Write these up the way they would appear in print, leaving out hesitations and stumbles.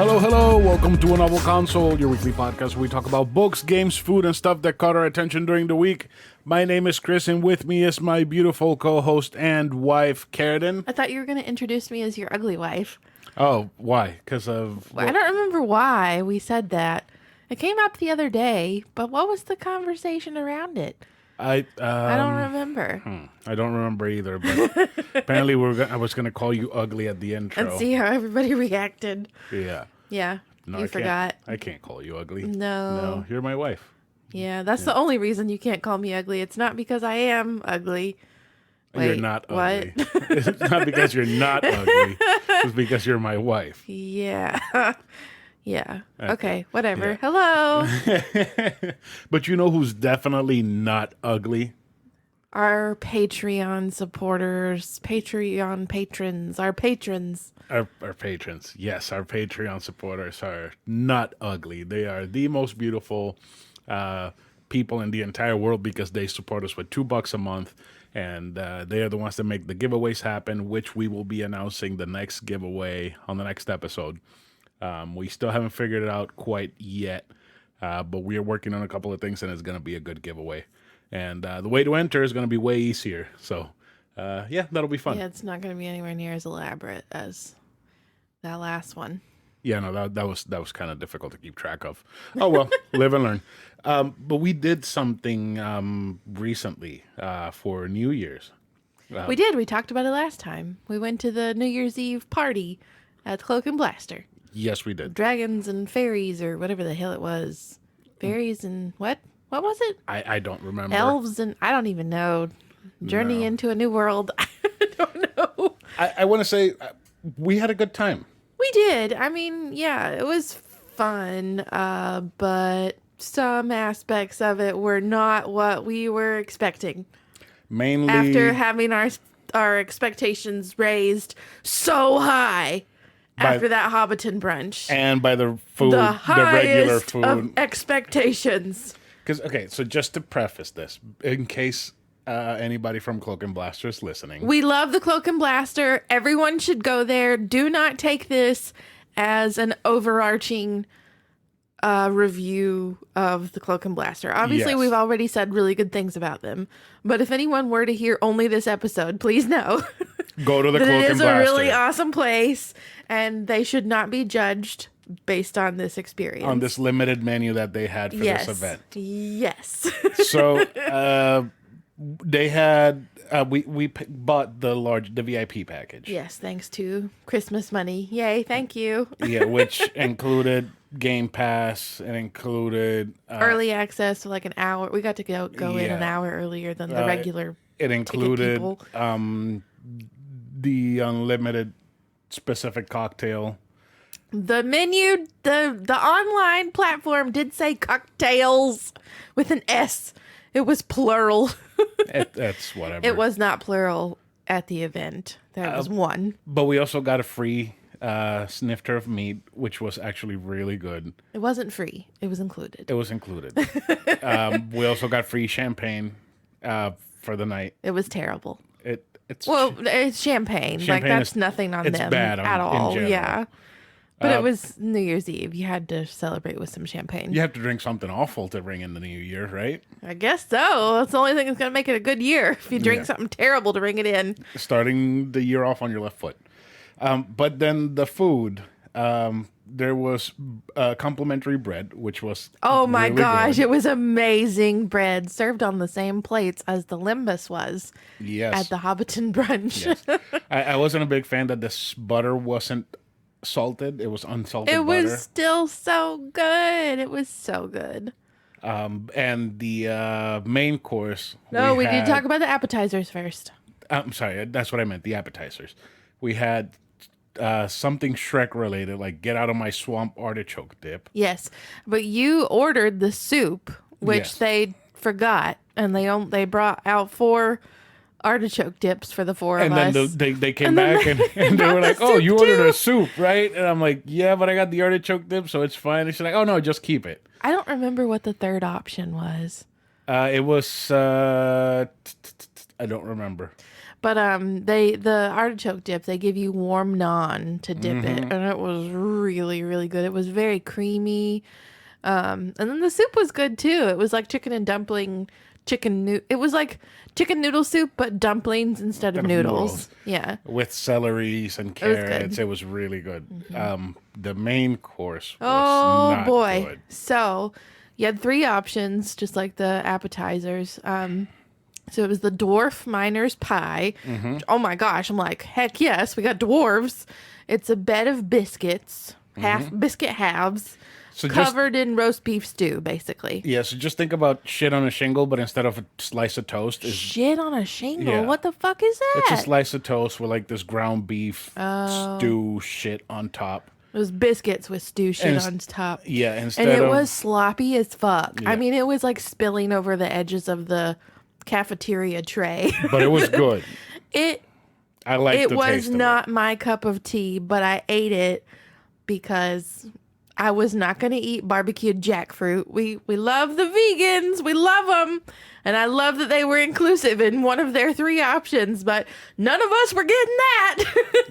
Hello, welcome to A Novel Console, your weekly podcast where we talk about books, games, food, and stuff that caught our attention during the week. My name is Chris, and with me is my beautiful co-host and wife, Karradyne. I thought you were going to introduce me as your ugly wife. Oh, why? Because of... I don't remember why we said that. It came up the other day, but what was the conversation around it? I don't remember. I don't remember either, but apparently I was going to call you ugly at the intro. And see how everybody reacted. Yeah. Yeah, No, you forgot. I can't call you ugly. No, you're my wife. Yeah, that's the only reason you can't call me ugly. It's not because I am ugly. Wait, you're not ugly. What? It's not because you're not ugly. It's because you're my wife. Yeah. Yeah. Okay, whatever. Yeah. Hello. But you know who's definitely not ugly? Our Patreon supporters, Patreon patrons, our patrons. Our patrons. Yes, our Patreon supporters are not ugly. They are the most beautiful people in the entire world because they support us with $2 a month. And they are the ones that make the giveaways happen, which we will be announcing the next giveaway on the next episode. We still haven't figured it out quite yet, but we are working on a couple of things, and it's going to be a good giveaway. And the way to enter is going to be way easier. So, yeah, that'll be fun. Yeah, it's not going to be anywhere near as elaborate as that last one. Yeah, no, that was kind of difficult to keep track of. Oh, well, live and learn. But we did something recently for New Year's. We did. We talked about it last time. We went to the New Year's Eve party at Cloak and Blaster. Yes, we did. Dragons and fairies, or whatever the hell it was. Fairies and what? What was it? I don't remember. Elves and I don't even know. Journey into a new world. I don't know. I want to say we had a good time. We did. I mean, yeah, it was fun, but some aspects of it were not what we were expecting. Mainly After having our expectations raised so high after that Hobbiton brunch. And by the food, The regular highest food. of expectations. Because, okay, so just to preface this, in case anybody from Cloak and Blaster is listening. We love the Cloak and Blaster. Everyone should go there. Do not take this as an overarching review of the Cloak and Blaster. Obviously, Yes. we've already said really good things about them. But if anyone were to hear only this episode, please know Go to the that Cloak it and is Blaster. a really awesome place, and they should not be judged based on this experience. On this limited menu that they had for yes. this event. Yes. So they had we bought the VIP package. Yes, thanks to Christmas money. Yay, thank you. Yeah, which included Game Pass and included Early access for like an hour. We got to go in an Yeah. hour earlier than the regular. it included people. the unlimited specific cocktail. The menu, the online platform did say cocktails with an S. It was plural. That's whatever. It was not plural at the event. There was one. But we also got a free snifter of meat, which was actually really good. It wasn't free. It was included. It was included. We also got free champagne for the night. It was terrible. It's champagne. Like Champagne that's is- nothing on it's them bad at in all. general. Yeah. But it was New Year's Eve. You had to celebrate with some champagne. You have to drink something awful to bring in the new year, right? I guess so. That's the only thing that's going to make it a good year. If you drink something terrible to bring it in. Starting the year off on your left foot. But then the food, there was complimentary bread, which was Oh my really gosh. good. It was amazing bread served on the same plates as the Limbus was Yes. at the Hobbiton brunch. Yes. I wasn't a big fan that this butter wasn't salted. It was unsalted It butter. was still so good. It was so good. And the main course. No, we had, did talk about the appetizers first. I'm sorry, that's what I meant. The appetizers. We had something Shrek related, like get out of my swamp artichoke dip. Yes, but you ordered the soup, which Yes. they forgot, and they brought out 4 artichoke dips for the 4 of And us. then they came back and they were like, "Oh, you ordered a soup, right?" And I'm like, "Yeah, but I got the artichoke dip, so it's fine." And she's like, "Oh no, just keep it." I don't remember what the third option was. It was I don't remember. But the artichoke dip, they give you warm naan to dip it, and it was really, really good. It was very creamy. And then the soup was good too. It was like chicken and dumpling it was like chicken noodle soup, but dumplings instead of noodles. Yeah. With celeries and carrots. It was really good. The main course was not good. So you had 3 options, just like the appetizers. So it was the Dwarf Miners Pie. Oh my gosh. I'm like, heck yes, we got dwarves. It's a bed of biscuits, biscuit halves. So covered in roast beef stew, basically. Yeah, so just think about shit on a shingle, but instead of a slice of toast is shit on a shingle. Yeah. What the fuck is that? It's a slice of toast with like this ground beef stew shit on top. It was biscuits with stew shit on top. Yeah, and it was sloppy as fuck. Yeah. I mean, it was like spilling over the edges of the cafeteria tray. But it was good. I liked the taste of it. It was not my cup of tea, but I ate it because I was not going to eat barbecued jackfruit. We love the vegans. We love them. And I love that they were inclusive in one of their 3 options, but none of us were getting that.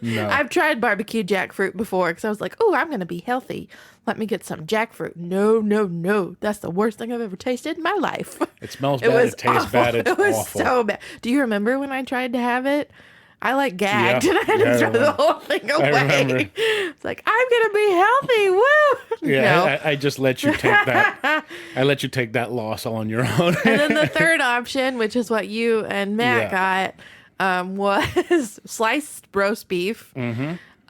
No. I've tried barbecued jackfruit before because I was like, oh, I'm going to be healthy. Let me get some jackfruit. No. That's the worst thing I've ever tasted in my life. It smells bad. It tastes awful. bad. It's awful. It was so bad. Do you remember when I tried to have it? I like gagged and I had to throw the whole thing away. It's like, I'm going to be healthy. Woo! Yeah, no. I just let you take that. I let you take that loss all on your own. And then the third option, which is what you and Matt got, was sliced roast beef,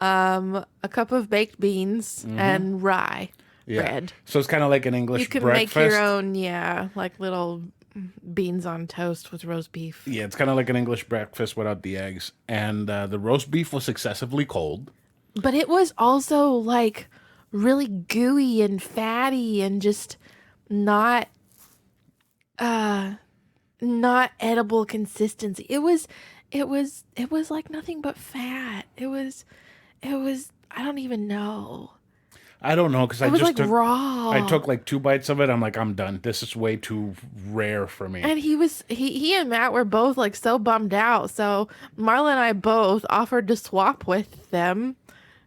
a cup of baked beans, and rye bread. So it's kind of like an English breakfast. You can make your own, like little beans on toast with roast beef. Yeah, it's kind of like an English breakfast without the eggs. And the roast beef was excessively cold. But it was also like really gooey and fatty and just not edible consistency. It was like nothing but fat. It was I don't even know. I don't know because I just took raw. I took like 2 bites of it. I'm like, I'm done. This is way too rare for me. And he and Matt were both like so bummed out. So Marla and I both offered to swap with them.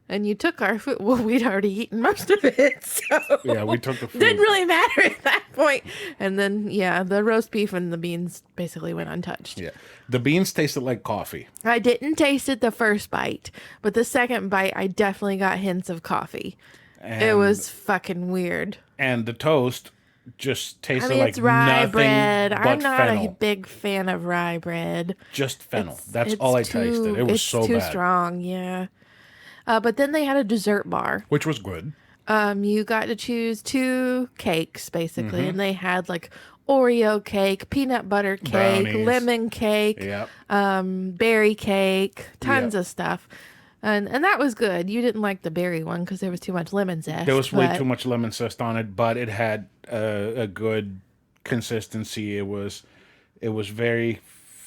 And you took our food. Well, we'd already eaten most of it. So yeah, we took the food. Didn't really matter at that point. And then, the roast beef and the beans basically went untouched. Yeah. The beans tasted like coffee. I didn't taste it the first bite. But the second bite, I definitely got hints of coffee. And it was fucking weird. And the toast just tasted like it's rye nothing bread. but I'm not fennel. a big fan of rye bread. Just fennel. That's all I tasted. It was so bad. It's too strong, yeah. But then they had a dessert bar. Which was good. You got to choose 2 cakes, basically. And they had like Oreo cake, peanut butter cake, brownies, lemon cake, berry cake, tons of stuff. And that was good. You didn't like the berry one because there was too much lemon zest. There was way too much lemon zest on it, but it had a good consistency. It was very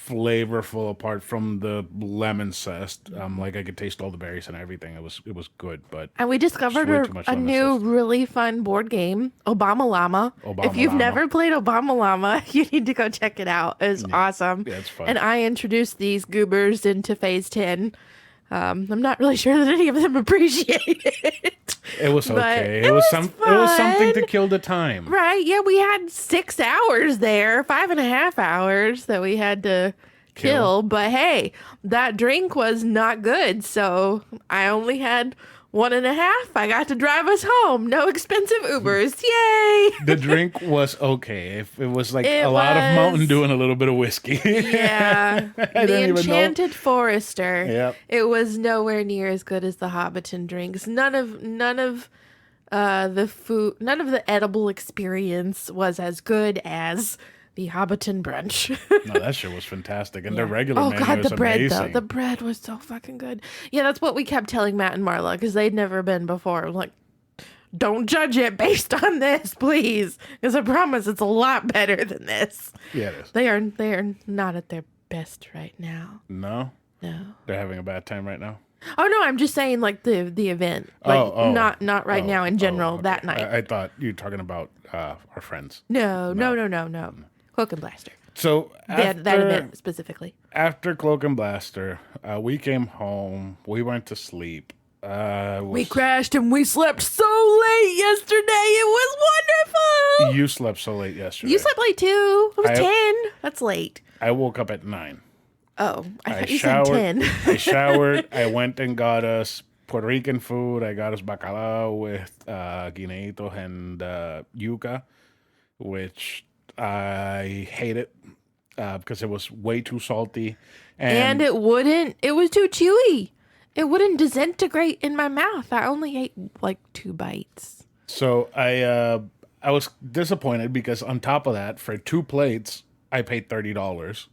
flavorful apart from the lemon zest. Like I could taste all the berries and everything. It was good, but and we discovered a new really fun board game, Obama Llama. If you've never played Obama Llama, you need to go check it out. It's awesome. Yeah, it's fun. And I introduced these goobers into phase 10. I'm not really sure that any of them appreciate it. It was okay. It was something to kill the time. Right. Yeah, we had 6 hours there, 5.5 hours that we had to kill. But hey, that drink was not good. So I only had 1.5. I got to drive us home. No expensive Ubers. Yay! The drink was okay. If it was like a lot of Mountain Dew and a little bit of whiskey. Yeah. The Enchanted Forester. Yep. It was nowhere near as good as the Hobbiton drinks. None of the food, none of the edible experience was as good as the Hobbiton brunch. No, that shit was fantastic. And their regular menu was the bread, amazing. though. The bread was so fucking good. Yeah, that's what we kept telling Matt and Marla because they'd never been before. Like, don't judge it based on this, please. Because I promise it's a lot better than this. Yeah, it is. They are not at their best right now. No? No. They're having a bad time right now? Oh, no, I'm just saying, like, the event. Like, not right now in general, okay. that night. I thought you were talking about our friends. No. Cloak and Blaster. So That event specifically. after Cloak and Blaster, we came home. We went to sleep. We crashed and we slept so late yesterday. It was wonderful. You slept so late yesterday. You slept late too. It was 10. That's late. I woke up at 9. Oh, I thought you showered, said 10. I showered. I went and got us Puerto Rican food. I got us bacalao with guineitos and yuca, which I hated because it was way too salty. And it was too chewy. It wouldn't disintegrate in my mouth. I only ate like 2 bites. So I was disappointed because on top of that, for 2 plates, I paid $30,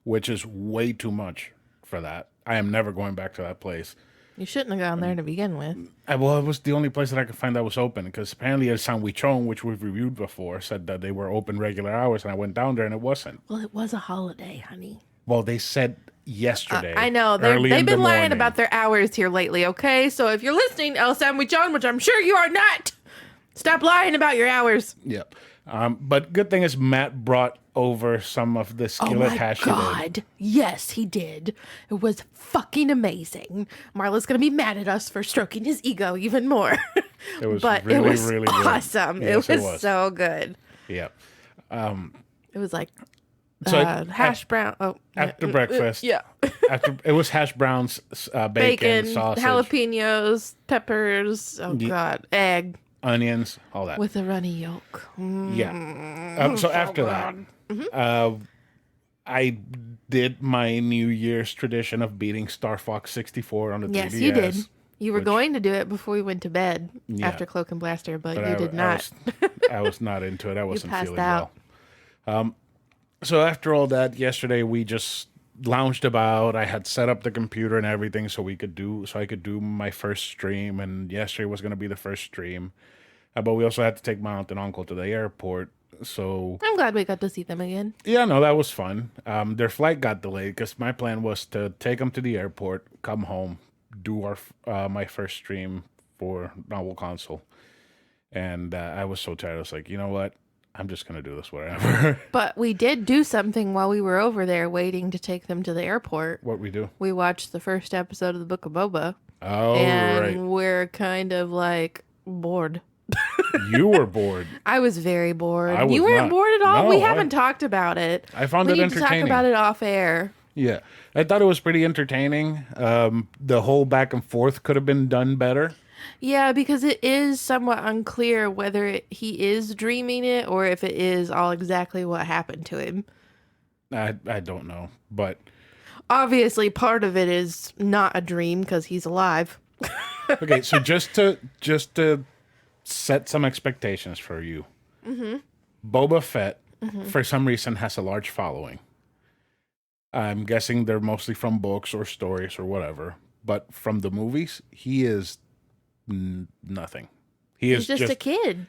which is way too much for that. I am never going back to that place. You shouldn't have gone there to begin with. Well, it was the only place that I could find that was open because apparently El Sandwichon, which we've reviewed before, said that they were open regular hours, and I went down there and it wasn't. Well, it was a holiday, honey. Well, they said yesterday. I know. They've been lying about their hours here lately, okay? So if you're listening, El Sandwichon, which I'm sure you are not, stop lying about your hours. Yep. But good thing is Matt brought over some of the skillet hash. Oh my God. Yes, he did. It was fucking amazing. Marla's going to be mad at us for stroking his ego even more. It was but really, it was really awesome. good. Yes, it was so good. Yep. It was like So hash brown. Oh, after breakfast. Yeah. After it was hash browns, bacon, sausage, jalapenos, peppers. Oh God, egg, onions, all that with a runny yolk. Yeah. So after that, I did my New Year's tradition of beating Star Fox 64 on the 3DS. Yes, you did. You were going to do it before we went to bed after Cloak and Blaster, but you did not. I was not into it. I wasn't feeling out. well. So after all that, yesterday we just lounged about. I had set up the computer and everything so I could do my first stream, and yesterday was going to be the first stream. But we also had to take my aunt and uncle to the airport. So I'm glad we got to see them again. Yeah, no, that was fun. Their flight got delayed because my plan was to take them to the airport, come home, do my first stream for Novel Console. And I was so tired. I was like, you know what? I'm just going to do this whatever. But we did do something while we were over there waiting to take them to the airport. What we do? We watched the first episode of the Book of Boba. Oh, and right. We're kind of like bored. You were bored. I was very bored. I was You weren't not. bored at all? No, we haven't talked about it. I found we it need entertaining. to talk about it off air. Yeah. I thought it was pretty entertaining. The whole back and forth could have been done better. Yeah, because it is somewhat unclear whether he is dreaming it or if it is all exactly what happened to him. I don't know, but obviously part of it is not a dream because he's alive. okay, so just to set some expectations for you. Mm-hmm. Boba Fett, for some reason, has a large following. I'm guessing they're mostly from books or stories or whatever. But from the movies, he is nothing. He's just a kid.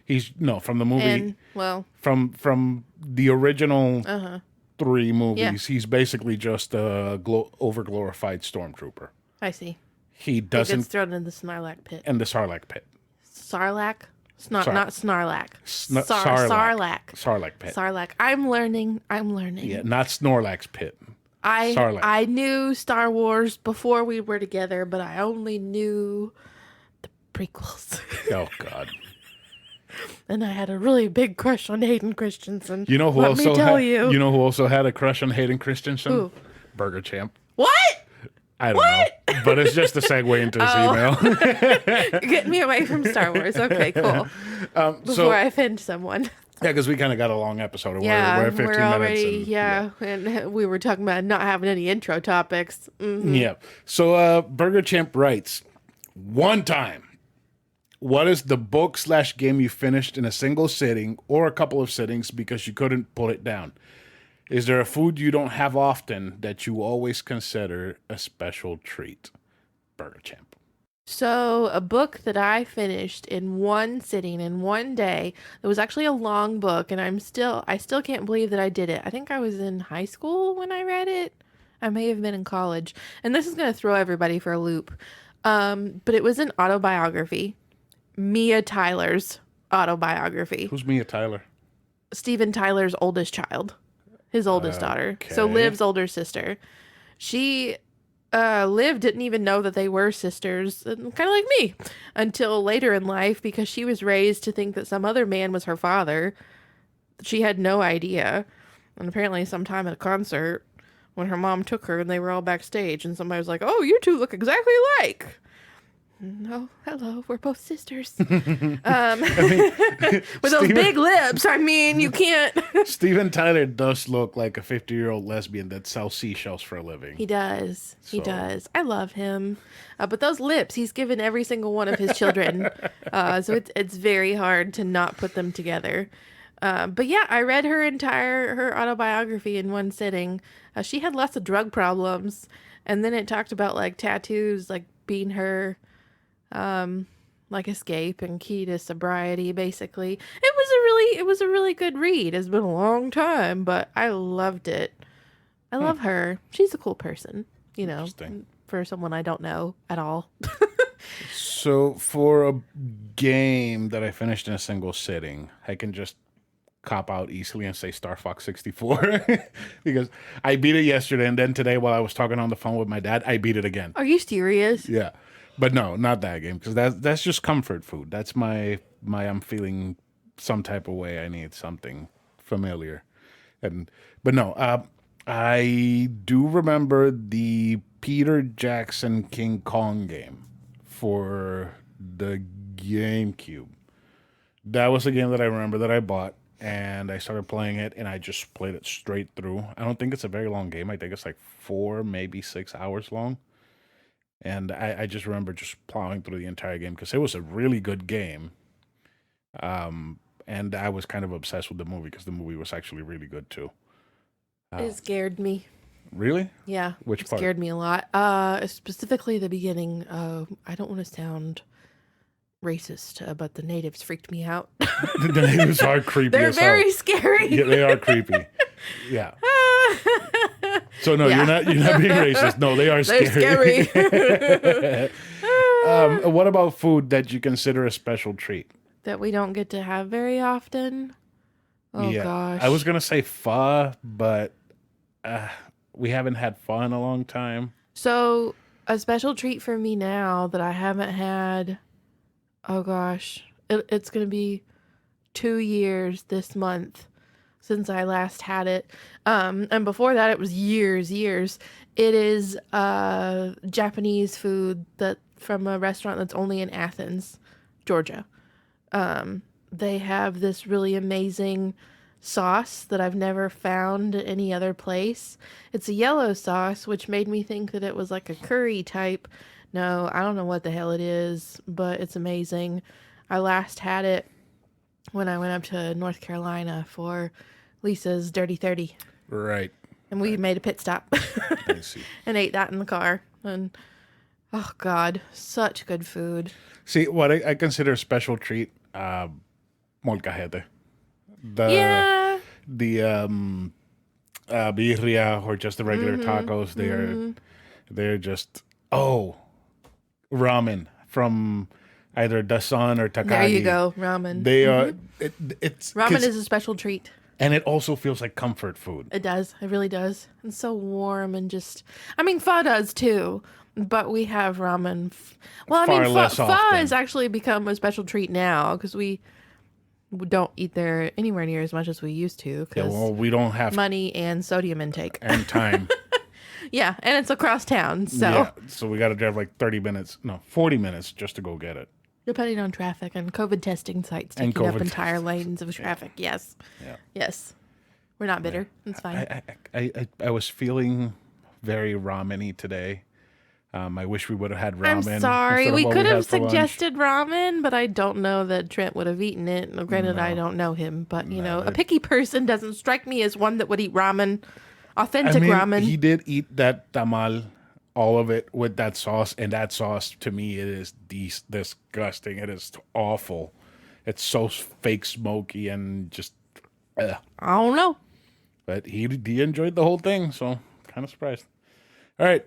From the movie. And, from the original 3 movies, he's basically just a over-glorified stormtrooper. I see. He doesn't. He gets thrown in the Snarlack pit. In the Sarlacc pit. Sarlacc? Not Snarlack. Sarlacc. Sarlacc pit. Sarlacc. I'm learning. Yeah, not Snorlax's pit. I knew Star Wars before we were together, but I only knew the prequels. Oh God. And I had a really big crush on Hayden Christensen. You know who You know who also had a crush on Hayden Christensen? Who? Burger Champ. What? I don't know. But it's just a segue into his email. Get me away from Star Wars. Okay, cool. Before I offend someone. Yeah, because we kind of got a long episode. We're at 15 already, minutes. And we were talking about not having any intro topics. Mm-hmm. Yeah. So Burger Champ writes, one time, what is the book/game you finished in a single sitting or a couple of sittings because you couldn't put it down? Is there a food you don't have often that you always consider a special treat? Burger Champ. So a book that I finished in one sitting in one day. It was actually a long book, and I still can't believe that I did it. I think I was in high school when I read it. I may have been in college. And this is going to throw everybody for a loop. But it was an autobiography. Mia Tyler's autobiography. Who's Mia Tyler? Steven Tyler's oldest child. his oldest daughter. So Okay. Liv's older sister. She, Liv didn't even know that they were sisters, kind of like me, until later in life because she was raised to think that some other man was her father. She had no idea. And apparently sometime at a concert, when her mom took her and they were all backstage and somebody was like, "Oh, you two look exactly alike." No, hello, we're both sisters. With those big lips, I mean, you can't. Steven Tyler does look like a 50-year-old lesbian that sells seashells for a living. He does. He So- does. I love him. But those lips, he's given every single one of his children. So it's very hard to not put them together. But yeah, I read her autobiography in one sitting. She had lots of drug problems. And then it talked about like tattoos, like being her like escape and key to sobriety, basically. It was a really good read. It's been a long time, but I loved it. I love her. She's a cool person, you know, Interesting. for someone I don't know at all. So for a game that I finished in a single sitting, I can just cop out easily and say Star Fox 64 because I beat it yesterday, and then today while I was talking on the phone with my dad, I beat it again. Are you serious? Yeah. But no, not that game, because that's just comfort food. That's my I'm feeling some type of way. I need something familiar. But no, I do remember the Peter Jackson King Kong game for the GameCube. That was a game that I remember that I bought, and I started playing it, and I just played it straight through. I don't think it's a very long game. I think it's like 4, maybe 6 hours long. And I just remember just plowing through the entire game because it was a really good game. And I was kind of obsessed with the movie because the movie was actually really good too. It scared me. Really? Yeah. Which it part? scared me a lot. Specifically the beginning. I don't want to sound racist, but the natives freaked me out. The natives are creepy. They're as hell. very scary. Yeah, they are creepy. Yeah. So no, Yeah. you're not being racist. No, they are scary. They're scary. What about food that you consider a special treat? That we don't get to have very often. Oh gosh. I was gonna say pho, but we haven't had pho in a long time. So a special treat for me now that I haven't had. Oh gosh, it's gonna be 2 years this month since I last had it. And before that, it was years. It is Japanese food that from a restaurant that's only in Athens, Georgia. They have this really amazing sauce that I've never found at any other place. It's a yellow sauce, which made me think that it was like a curry type. No, I don't know what the hell it is, but it's amazing. I last had it when I went up to North Carolina for Lisa's Dirty 30. Right. And we made a pit stop I see. and ate that in the car. And oh God, such good food. See, what I consider a special treat, molcajete. Yeah. The birria or just the regular tacos. They're just ramen from either Dasan or Takagi. There you go, ramen. They are it's Ramen 'cause- is a special treat. and it also feels like comfort food. It does. It really does. It's so warm and just. I mean, pho does too, but we have ramen. Well, I Far mean, less pho often. has actually become a special treat now because we don't eat there anywhere near as much as we used to Yeah, because well, we don't have money and sodium intake. and time. Yeah, and it's across town, so Yeah, so we got to drive like 40 minutes just to go get it. depending on traffic and COVID testing sites And taking up COVID entire lanes of traffic. Yes, Yeah. yes, we're not bitter. It's fine. I was feeling very ramen-y today. I wish we would have had I'm ramen. sorry. instead of We what could have had for lunch. suggested ramen, but I don't know that Trent would have eaten it. Now, granted, I don't know him, but you know, a picky person doesn't strike me as one that would eat ramen. Authentic ramen. He did eat that tamal, all of it with that sauce, and that sauce to me it is disgusting. It is awful. It's so fake smoky and just. I don't know. But he enjoyed the whole thing, so kind of surprised. All right,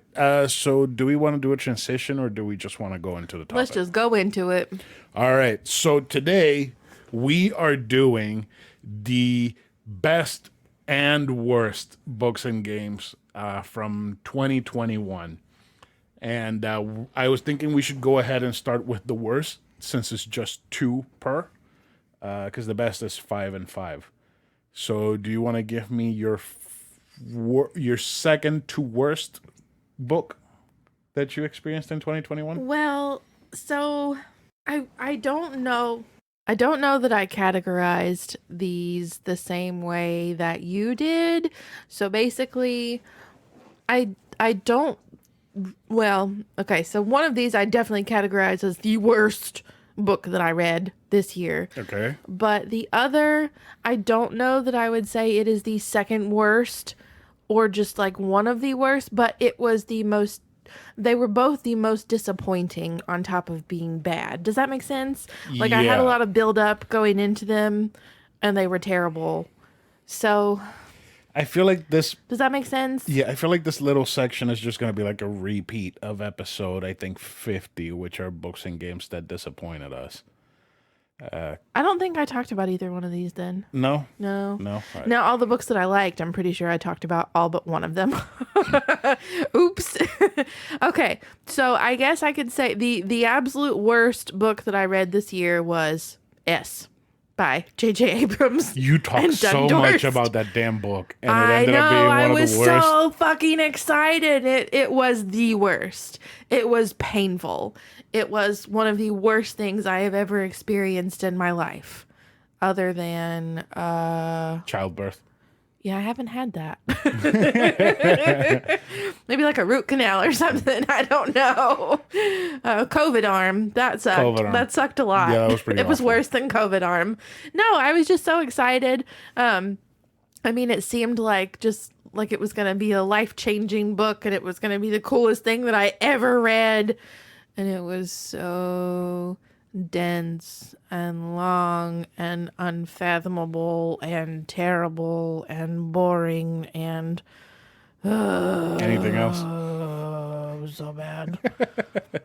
so do we want to do a transition or do we just want to go into the topic? Let's just go into it. All right, so today we are doing the best and worst books and games from 2021. And I was thinking we should go ahead and start with the worst, since it's just two per, because the best is 5 and 5. So, do you want to give me your second to worst book that you experienced in 2021? Well, so I don't know. I don't know that I categorized these the same way that you did. So basically, I don't. Well, okay. So one of these I definitely categorize as the worst book that I read this year. Okay. But the other, I don't know that I would say it is the second worst or just like one of the worst, but it was the most, they were both the most disappointing on top of being bad. Does that make sense? Like I had a Yeah. lot of build up going into them and they were terrible. So I feel like this. does that make sense? Yeah, I feel like this little section is just going to be like a repeat of episode, I think, 50, which are books and games that disappointed us. I don't think I talked about either one of these then. No? No. No? All right. Now, all the books that I liked, I'm pretty sure I talked about all but one of them. Oops. Okay, so I guess I could say the absolute worst book that I read this year was S by J.J. Abrams. You talk and so Dundorst. much about that damn book, and it I ended know, up being one I of was the worst. so fucking excited. It was the worst. It was painful. It was one of the worst things I have ever experienced in my life. Other than, Childbirth. yeah, I haven't had that. Maybe like a root canal or something. I don't know. COVID arm. That sucked. COVID arm. That sucked a lot. Yeah, that was pretty It was awful. worse than COVID arm. No, I was just so excited. I mean, it seemed like just like it was going to be a life-changing book and it was going to be the coolest thing that I ever read. And it was so dense and long and unfathomable and terrible and boring and Anything else? it was so bad.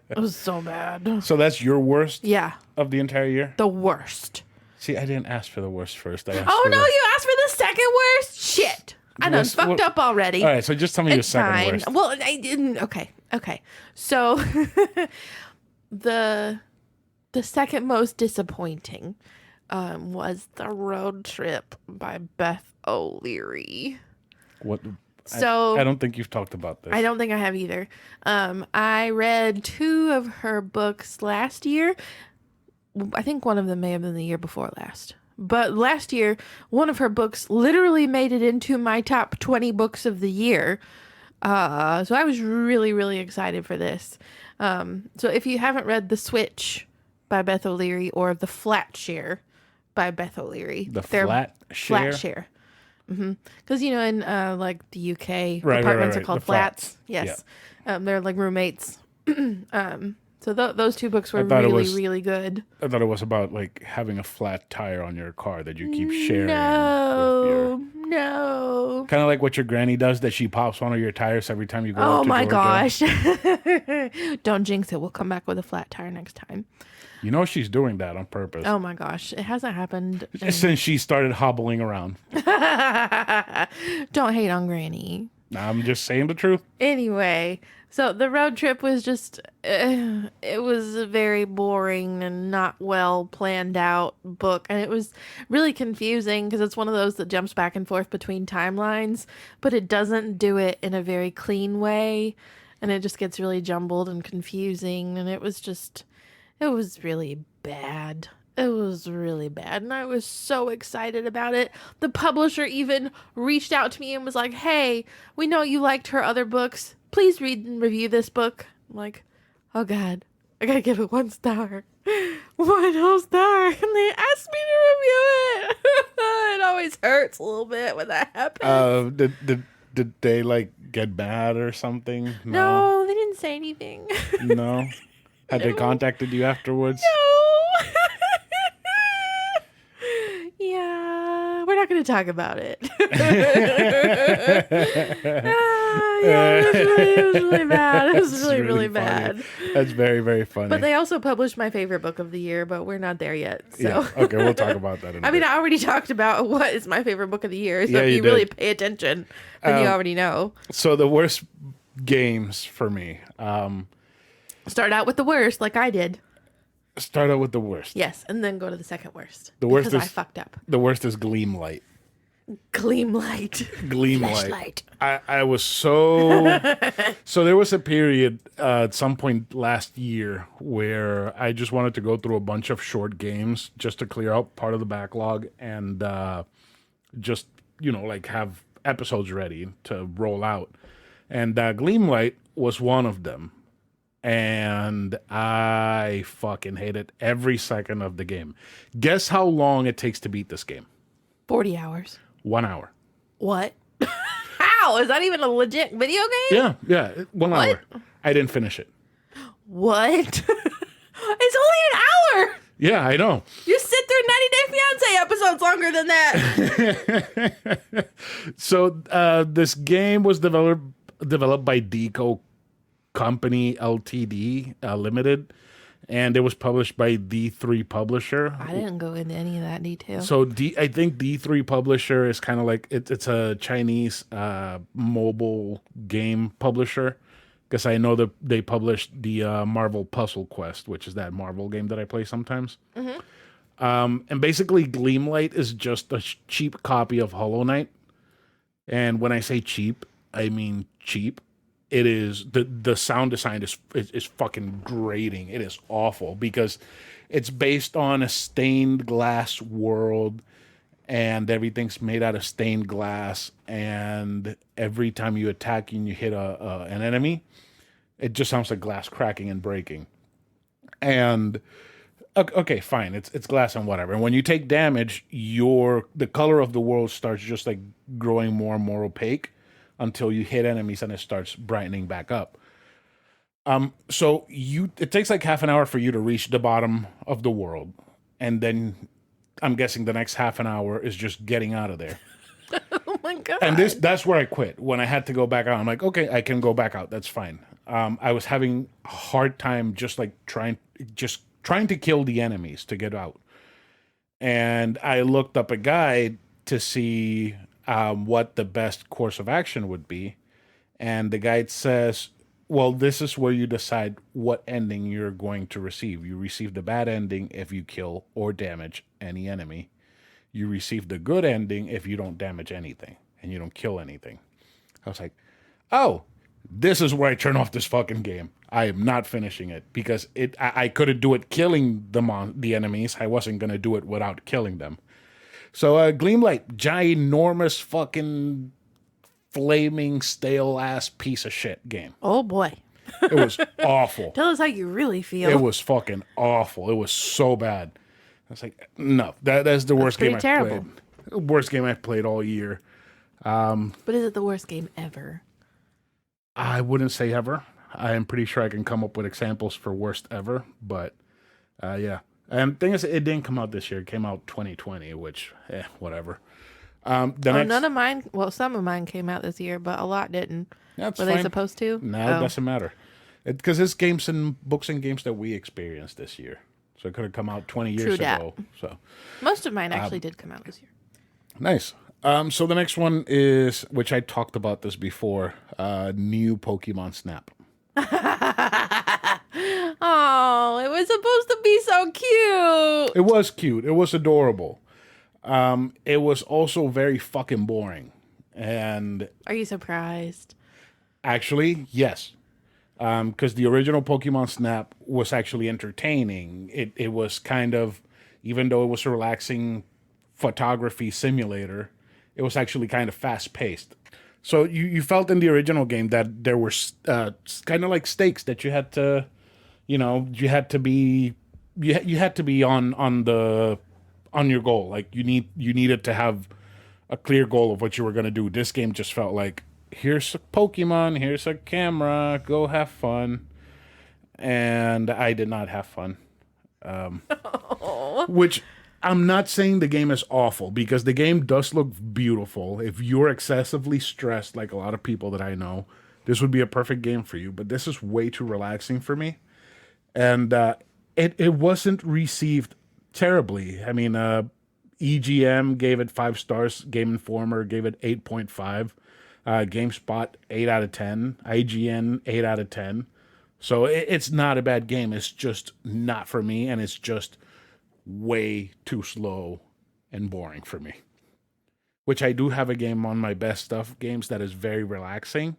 It was so bad. So that's your worst Yeah, of the entire year? the worst. See, I didn't ask for the worst first. I asked Oh for no, the... you asked for the second worst? Shit. I done What's- fucked what- up already. All right, so just tell me your It's second fine. worst. Well, I didn't. Okay. So the second most disappointing was The Road Trip by Beth O'Leary. What? So I don't think you've talked about this. I don't think I have either. I read 2 of her books last year. I think one of them may have been the year before last. But last year, one of her books literally made it into my top 20 books of the year. So I was really, really excited for this. So if you haven't read The Switch by Beth O'Leary or The Flat Share by Beth O'Leary. The Flat Share? Flat Share. Because, you know, in like the UK, Right, apartments right. are called The flats. flats. Yes. They're like roommates. So those 2 books were I thought it really, was- really good. I thought it was about like having a flat tire on your car that you keep sharing. No. Kind of like what your granny does, that she pops one of your tires every time you go Oh up to my Georgia. gosh. Don't jinx it. We'll come back with a flat tire next time. You know she's doing that on purpose. Oh my gosh. It hasn't happened. Since she started hobbling around. Don't hate on Granny. I'm just saying the truth. Anyway, so the road trip was just, it was a very boring and not well planned out book. And it was really confusing because it's one of those that jumps back and forth between timelines, but it doesn't do it in a very clean way. And it just gets really jumbled and confusing. And it was really bad. It was really bad. And I was so excited about it. The publisher even reached out to me and was like, hey, we know you liked her other books. Please read and review this book. I'm like, oh God, I gotta give it 1 star. 1 whole star. And they asked me to review it. It always hurts a little bit when that happens. Did they like get mad or something? No, they didn't say anything. No. Had they No. contacted you afterwards? No. Yeah, we're not going to talk about it. Yeah, it was really bad. It was That's really, really funny. bad. That's very, very funny. But they also published my favorite book of the year, but we're not there yet. So Yeah. Okay, we'll talk about that in a I mean, bit. I already talked about what is my favorite book of the year. So Yeah, if you you really did. pay attention, then you already know. So the worst games for me. Start out with the worst, like I did. Start out with the worst. Yes, and then go to the second worst. The worst because is I fucked up. The worst is Gleam Light. Gleam light. Gleam Light. Flashlight. I was so so there was a period at some point last year where I just wanted to go through a bunch of short games just to clear out part of the backlog and just like have episodes ready to roll out. And Gleam Light was one of them. And I fucking hated every second of the game. Guess how long it takes to beat this game? 40 hours. 1 hour. What? How? Is that even a legit video game? Yeah, 1 hour. I didn't finish it. What? It's only an hour. Yeah, I know. You sit through 90 Day Fiancé episodes longer than that. So this game was developed by Deco Company Ltd. Limited, and it was published by D3 Publisher. I didn't go into any of that detail. So I think D3 Publisher is kind of like it's a Chinese mobile game publisher, because I know that they published the Marvel Puzzle Quest, which is that Marvel game that I play sometimes. And basically, Gleamlight is just a cheap copy of Hollow Knight. And when I say cheap, I mean cheap. It is the sound design is fucking grating. It is awful because it's based on a stained glass world, and everything's made out of stained glass. And every time you attack and you hit an enemy, it just sounds like glass cracking and breaking. And okay, fine, it's glass and whatever. And when you take damage, the color of the world starts just like growing more and more opaque until you hit enemies and it starts brightening back up. So it takes like half an hour for you to reach the bottom of the world, and then I'm guessing the next half an hour is just getting out of there. Oh my God. And that's where I quit. When I had to go back out, I'm like, okay, I can go back out. That's fine. I was having a hard time just trying to kill the enemies to get out. And I looked up a guide to see what the best course of action would be. And the guide says, well, this is where you decide what ending you're going to receive. You receive the bad ending if you kill or damage any enemy. You receive the good ending if you don't damage anything and you don't kill anything. I was like, oh, this is where I turn off this fucking game. I am not finishing it because I couldn't do it killing the enemies. I wasn't going to do it without killing them. So Gleamlight, ginormous fucking flaming stale ass piece of shit game. Oh boy. It was awful. Tell us how you really feel. It was fucking awful. It was so bad. I was like, no, that's the worst game I've played. Worst game I've played all year. But is it the worst game ever? I wouldn't say ever. I am pretty sure I can come up with examples for worst ever, but yeah. And the thing is, it didn't come out this year. It came out 2020, which, whatever. None of mine, well, some of mine came out this year, but a lot didn't. That's Were fine. they supposed to? No, it doesn't matter. Because it's games and books and games that we experienced this year. So it could have come out 20 years ago. So most of mine actually did come out this year. Nice. So the next one is, which I talked about this before, new Pokemon Snap. Oh, it was supposed to be so cute. It was cute. It was adorable. It was also very fucking boring. And Are you surprised? actually, yes. Because the original Pokemon Snap was actually entertaining. It was kind of, even though it was a relaxing photography simulator, it was actually kind of fast paced. So you felt in the original game that there were kind of like stakes that you had to, you had to be on your goal. Like you needed to have a clear goal of what you were going to do. This game just felt like, here's a Pokemon, here's a camera, go have fun. And I did not have fun. Which I'm not saying the game is awful because the game does look beautiful. If you're excessively stressed, like a lot of people that I know, this would be a perfect game for you. But this is way too relaxing for me, and it wasn't received terribly. I mean, EGM gave it 5 stars. Game Informer gave it 8.5. GameSpot 8 out of 10. IGN 8 out of 10. So it's not a bad game. It's just not for me, and it's just way too slow and boring for me. Which I do have a game on my best stuff games that is very relaxing,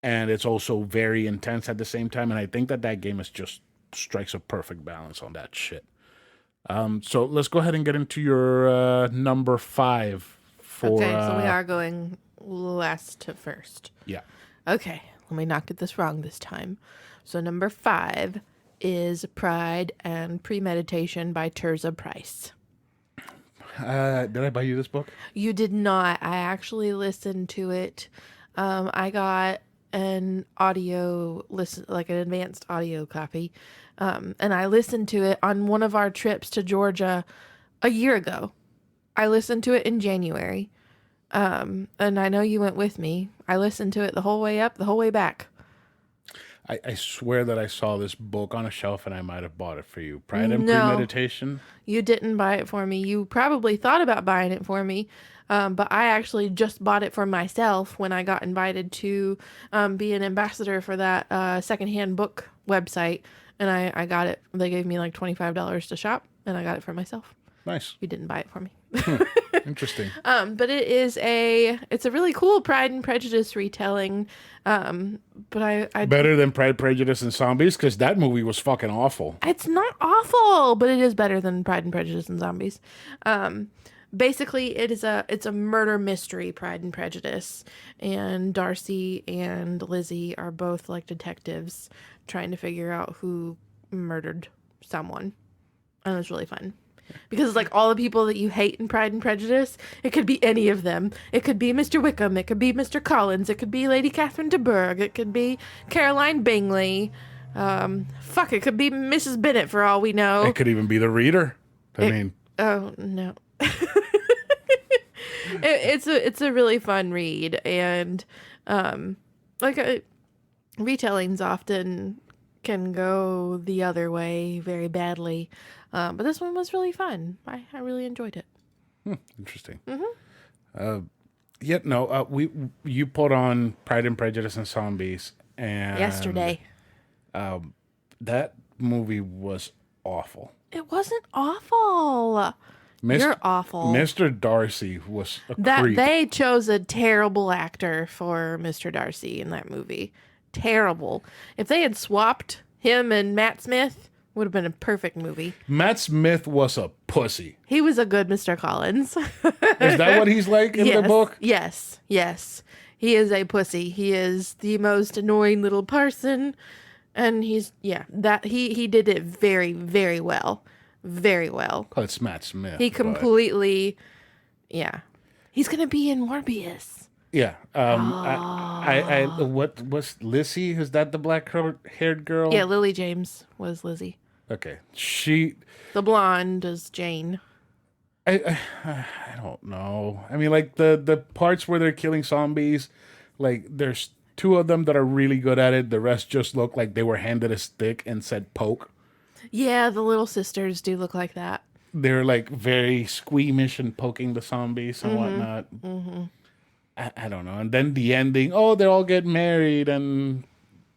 and it's also very intense at the same time. And I think that game is just strikes a perfect balance on that shit. So let's go ahead and get into your number 5 for. Okay, so we are going last to first. Yeah. Okay, let me not get this wrong this time. So number 5 is Pride and Premeditation by Terza Price. Did I buy you this book? You did not. I actually listened to it. I got an audio listen, like an advanced audio copy, and I listened to it on one of our trips to Georgia a year ago. I listened to it in January, and I know you went with me. I listened to it the whole way up, the whole way back. I swear that I saw this book on a shelf and I might have bought it for you. Pride and Premeditation? You didn't buy it for me. You probably thought about buying it for me, but I actually just bought it for myself when I got invited to be an ambassador for that secondhand book website. And I got it. They gave me like $25 to shop, and I got it for myself. Nice. You didn't buy it for me. Interesting. But it's a really cool Pride and Prejudice retelling. But I better than Pride, Prejudice, and Zombies, because that movie was fucking awful. It's not awful, but it is better than Pride and Prejudice and Zombies. Basically, it's a murder mystery, Pride and Prejudice, and Darcy and Lizzie are both like detectives trying to figure out who murdered someone, and it's really fun. Because it's like all the people that you hate in Pride and Prejudice, it could be any of them. It could be Mr. Wickham. It could be Mr. Collins. It could be Lady Catherine de Bourgh. It could be Caroline Bingley. It could be Mrs. Bennet for all we know. It could even be the reader. Oh, no. It's a really fun read. And retellings often can go the other way very badly. But this one was really fun. I really enjoyed it. Interesting. You put on Pride and Prejudice and Zombies, and Yesterday. That movie was awful. It wasn't awful. You're awful. Mr. Darcy was a creep. They chose a terrible actor for Mr. Darcy in that movie. Terrible. If they had swapped him and Matt Smith, would have been a perfect movie. Matt Smith was a pussy. He was a good Mr. Collins. Is that what he's like in the book? Yes. He is a pussy. He is the most annoying little person. And he did it very, very well. Very well. Oh, it's Matt Smith. He completely, He's going to be in Morbius. Yeah. What was Lizzie? Is that the black-haired girl? Yeah, Lily James was Lizzie. Okay. The blonde is Jane. I don't know. I mean, like the parts where they're killing zombies, like there's 2 of them that are really good at it. The rest just look like they were handed a stick and said poke. Yeah, the little sisters do look like that. They're like very squeamish and poking the zombies and whatnot. Mm-hmm. I don't know. And then the ending, they all get married and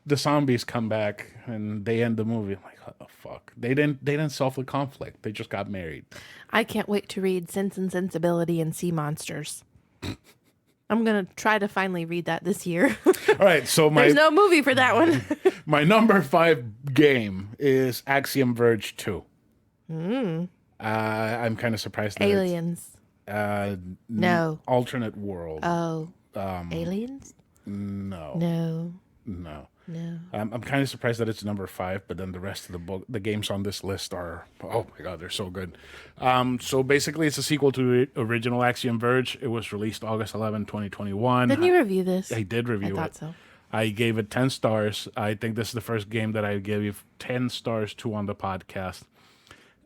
the zombies come back and they end the movie. I'm like, what the fuck? They didn't solve the conflict. They just got married. I can't wait to read Sense and Sensibility and Sea Monsters. I'm going to try to finally read that this year. All right, so there's no movie for that one. My number 5 game is Axiom Verge 2. I'm kind of surprised that Aliens. No. Alternate world. Oh. Aliens? No. I'm kind of surprised that it's number 5, but then the rest of the games on this list are, oh my god, they're so good. So basically, it's a sequel to the original Axiom Verge. It was released August 11, 2021. Didn't you review this? I did review it. I thought so. I gave it 10 stars. I think this is the first game that I gave you 10 stars to on the podcast.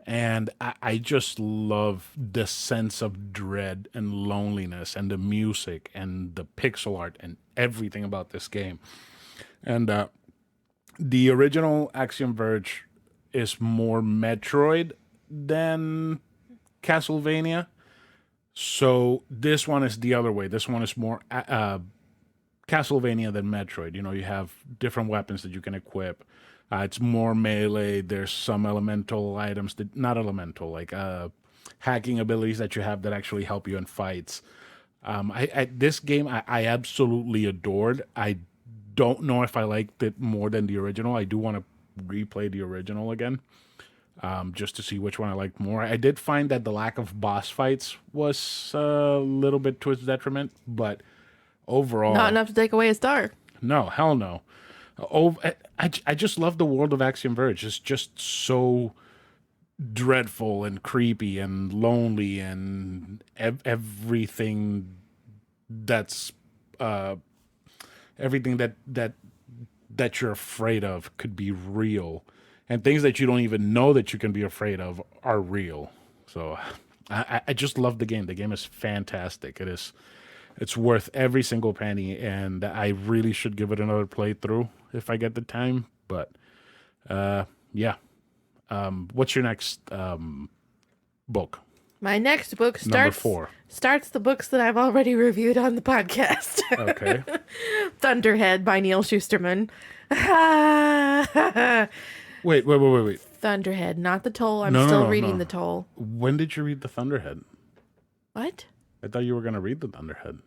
And I just love the sense of dread and loneliness and the music and the pixel art and everything about this game. And the original Axiom Verge is more Metroid than Castlevania. So this one is the other way. This one is more Castlevania than Metroid. You know, you have different weapons that you can equip. It's more melee. There's some elemental items that not elemental, like hacking abilities that you have that actually help you in fights. This game I absolutely adored. I don't know if I liked it more than the original. I do want to replay the original again, just to see which one I liked more. I did find that the lack of boss fights was a little bit to its detriment, but overall, Not enough to take away a star. no, hell no. Oh, I just love the world of Axiom Verge. It's just so dreadful and creepy and lonely and everything that's everything that you're afraid of could be real, and things that you don't even know that you can be afraid of are real. So I just love the game. The game is fantastic. It's worth every single penny, and I really should give it another playthrough if I get the time. But yeah. What's your next book? My next book Number 4. starts the books that I've already reviewed on the podcast. Okay. Thunderhead by Neil Schusterman. Wait. Thunderhead, not the Toll. I'm still reading the Toll. When did you read the Thunderhead? What? I thought you were going to read the Thunderhead.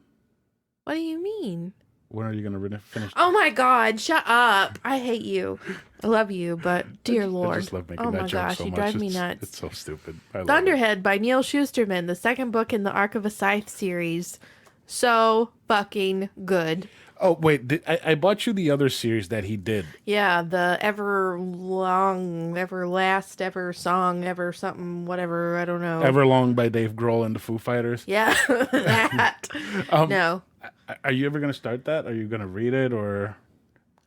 What do you mean? When are you going to finish? Oh my God, shut up. I hate you. I love you, but dear Lord. I just love making oh that my joke gosh, so you much. drive me nuts. It's so stupid. I love it. Thunderhead by Neil Schusterman, the second book in the Arc of a Scythe series. So fucking good. Oh, wait. I bought you the other series that he did. Yeah, the ever long, ever last, ever song, ever something, whatever, I don't know. Everlong by Dave Grohl and the Foo Fighters. Yeah, that. No. Are you ever going to start that? Are you going to read it or?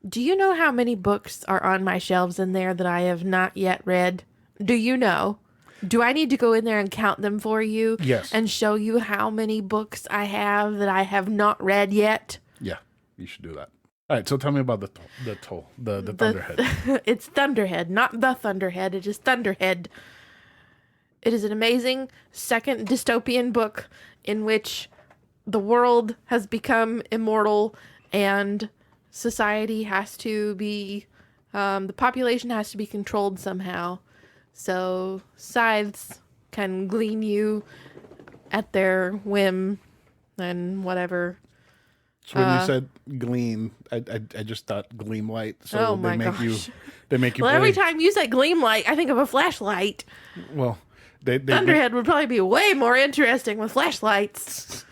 Do you know how many books are on my shelves in there that I have not yet read? Do you know? Do I need to go in there and count them for you? Yes. And show you how many books I have that I have not read yet? Yeah, you should do that. All right, so tell me about the Thunderhead. It's Thunderhead, not the Thunderhead. It is Thunderhead. It is an amazing second dystopian book in which the world has become immortal and society has to be, the population has to be controlled somehow. So scythes can glean you at their whim and whatever. So when you said gleam, I just thought gleam light. So Oh my gosh. They make you Well, play. every time you say gleam light, I think of a flashlight. Well, they Thunderhead would probably be way more interesting with flashlights.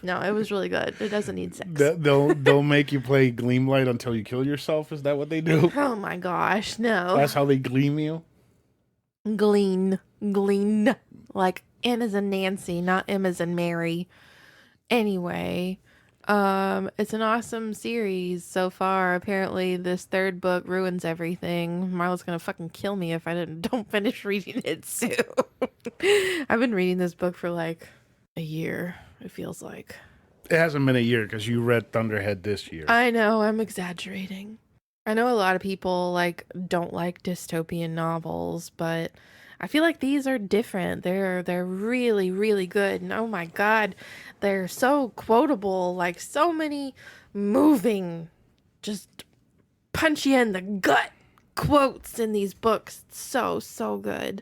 No, it was really good. It doesn't need sex. they'll make you play gleam light until you kill yourself. Is that what they do? Oh my gosh, no. That's how they gleam you. Glean. Like N as in Nancy, not M as in Mary. Anyway, it's an awesome series so far. Apparently this third book ruins everything. Marla's gonna fucking kill me if I don't finish reading it soon. I've been reading this book for like a year, it feels like. It hasn't been a year because you read Thunderhead this year. I know, I'm exaggerating. I know a lot of people don't like dystopian novels, but I feel like these are different. They're really, really good. And oh my God, they're so quotable, like so many moving, just punch you in the gut quotes in these books. So good.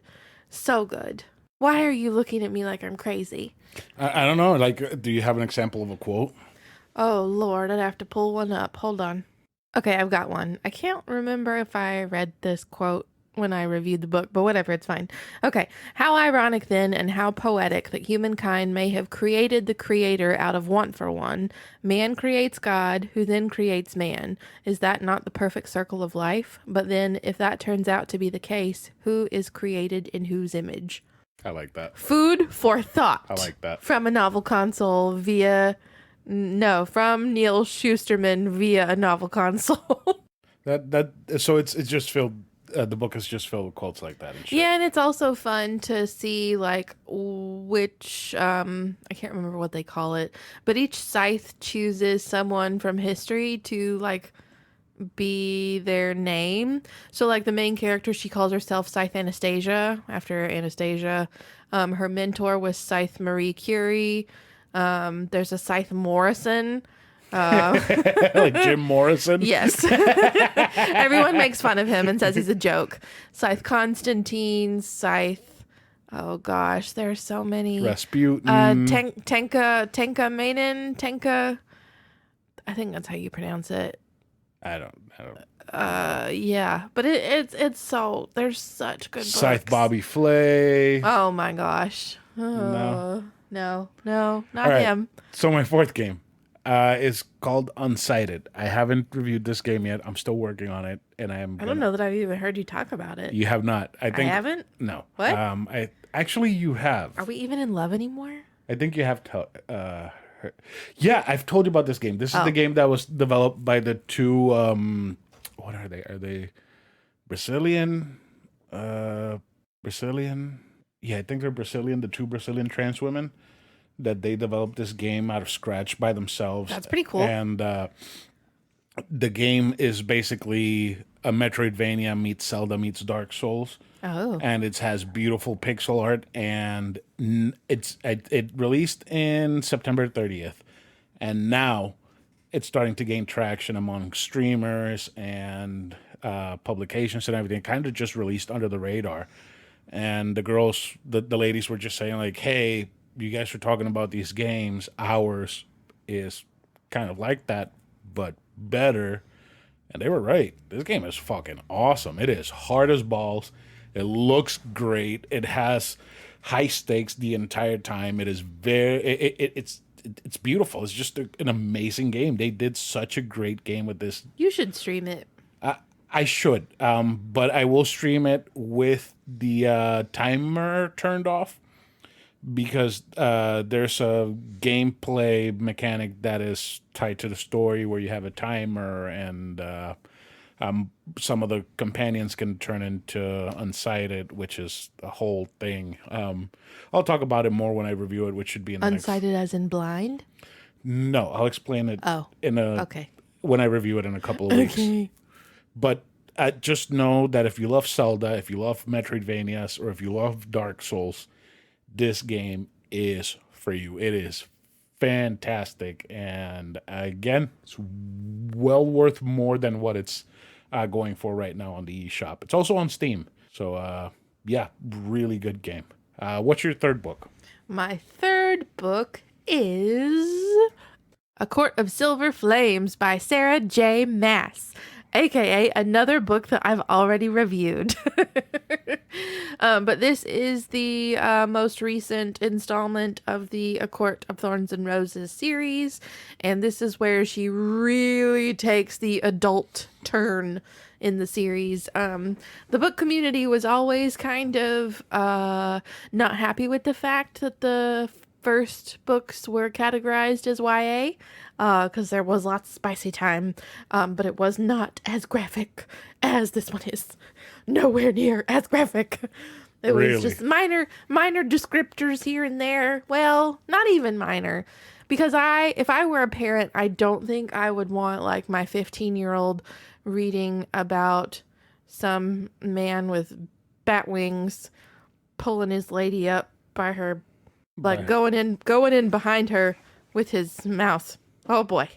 So good. Why are you looking at me like I'm crazy? I don't know. Like, do you have an example of a quote? Oh Lord, I'd have to pull one up. Hold on. Okay, I've got one. I can't remember if I read this quote when I reviewed the book, but whatever, it's fine. Okay, how ironic then and how poetic that humankind may have created the creator out of want for one. Man creates God, who then creates man. Is that not the perfect circle of life? But then, if that turns out to be the case, who is created in whose image? I like that. Food for thought. I like that. From a novel console from Neil Schusterman via a novel console. So it's just filled. the book is just filled with quotes like that and shit. Yeah, and it's also fun to see like which I can't remember what they call it, but each scythe chooses someone from history to like be their name. So like the main character, she calls herself Scythe Anastasia after Anastasia. Her mentor was Scythe Marie Curie. There's a Scythe Morrison. Like Jim Morrison. Yes. Everyone makes fun of him and says he's a joke. Scythe Constantine, Scythe. Oh gosh, there's so many. Rasputin. Tenka Maiden, Tenka. I think that's how you pronounce it. I don't. Yeah, but it's so there's such good books. Scythe Bobby Flay. Oh my gosh. No. No, not right. him. So my fourth game is called Unsighted. I haven't reviewed this game yet. I'm still working on it, and I don't know that I've even heard you talk about it. You have not. I haven't. No. What? I actually you have. Are we even in love anymore? I think you have to. Yeah, I've told you about this game. This is the game that was developed by the two. What are they? Are they Brazilian? Brazilian? Yeah, I think they're Brazilian. The two Brazilian trans women that they developed this game out of scratch by themselves. That's pretty cool. And the game is basically a Metroidvania meets Zelda meets Dark Souls. Oh. And it has beautiful pixel art, and it released in September 30th, and now it's starting to gain traction among streamers and publications and everything. It kind of just released under the radar, and the girls, the ladies were just saying like, "Hey, you guys were talking about these games. Ours is kind of like that, but better." And they were right. This game is fucking awesome. It is hard as balls. It looks great. It has high stakes the entire time. It is it's beautiful. It's just an amazing game. They did such a great game with this. You should stream it. I should, but I will stream it with the timer turned off, because there's a gameplay mechanic that is tied to the story where you have a timer, and some of the companions can turn into Unsighted, which is a whole thing. I'll talk about it more when I review it, which should be in the Unsighted as in blind? No, I'll explain it Okay. when I review it in a couple of weeks. Okay. But just know that if you love Zelda, if you love Metroidvanias, or if you love Dark Souls, this game is for you. It is fantastic, and again, it's well worth more than what it's going for right now on the eShop. It's also on Steam, so yeah, really good game. What's your third book? My third book is A Court of Silver Flames by Sarah J. Maas, aka another book that I've already reviewed. But this is the most recent installment of the A Court of Thorns and Roses series, and this is where she really takes the adult turn in the series. The book community was always kind of not happy with the fact that the first books were categorized as YA, because there was lots of spicy time, but it was not as graphic as this one is. Nowhere near as graphic. It was just minor descriptors here and there. Well, not even minor, because if I were a parent, I don't think I would want like my 15-year-old reading about some man with bat wings pulling his lady up by her, like going in behind her with his mouth. Oh boy.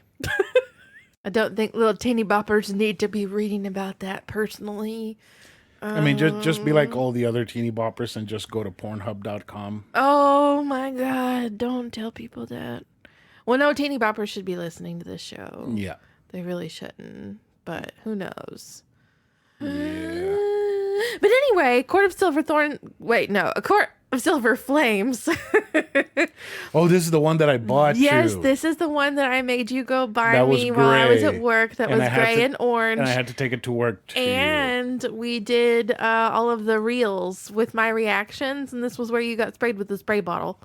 I don't think little teeny boppers need to be reading about that personally. I mean, just be like all the other teeny boppers and just go to Pornhub.com. Oh my God. Don't tell people that. Well, no, teeny boppers should be listening to this show. Yeah. They really shouldn't, but who knows? Yeah. But anyway, A Court of Silver Flames. Oh, this is the one that I bought. Yes, this is the one that I made you go buy That was me while I was gray. at work. That And was I had gray to- and orange. And I had to take it to work too. And we did all of the reels with my reactions, and this was where you got sprayed with the spray bottle.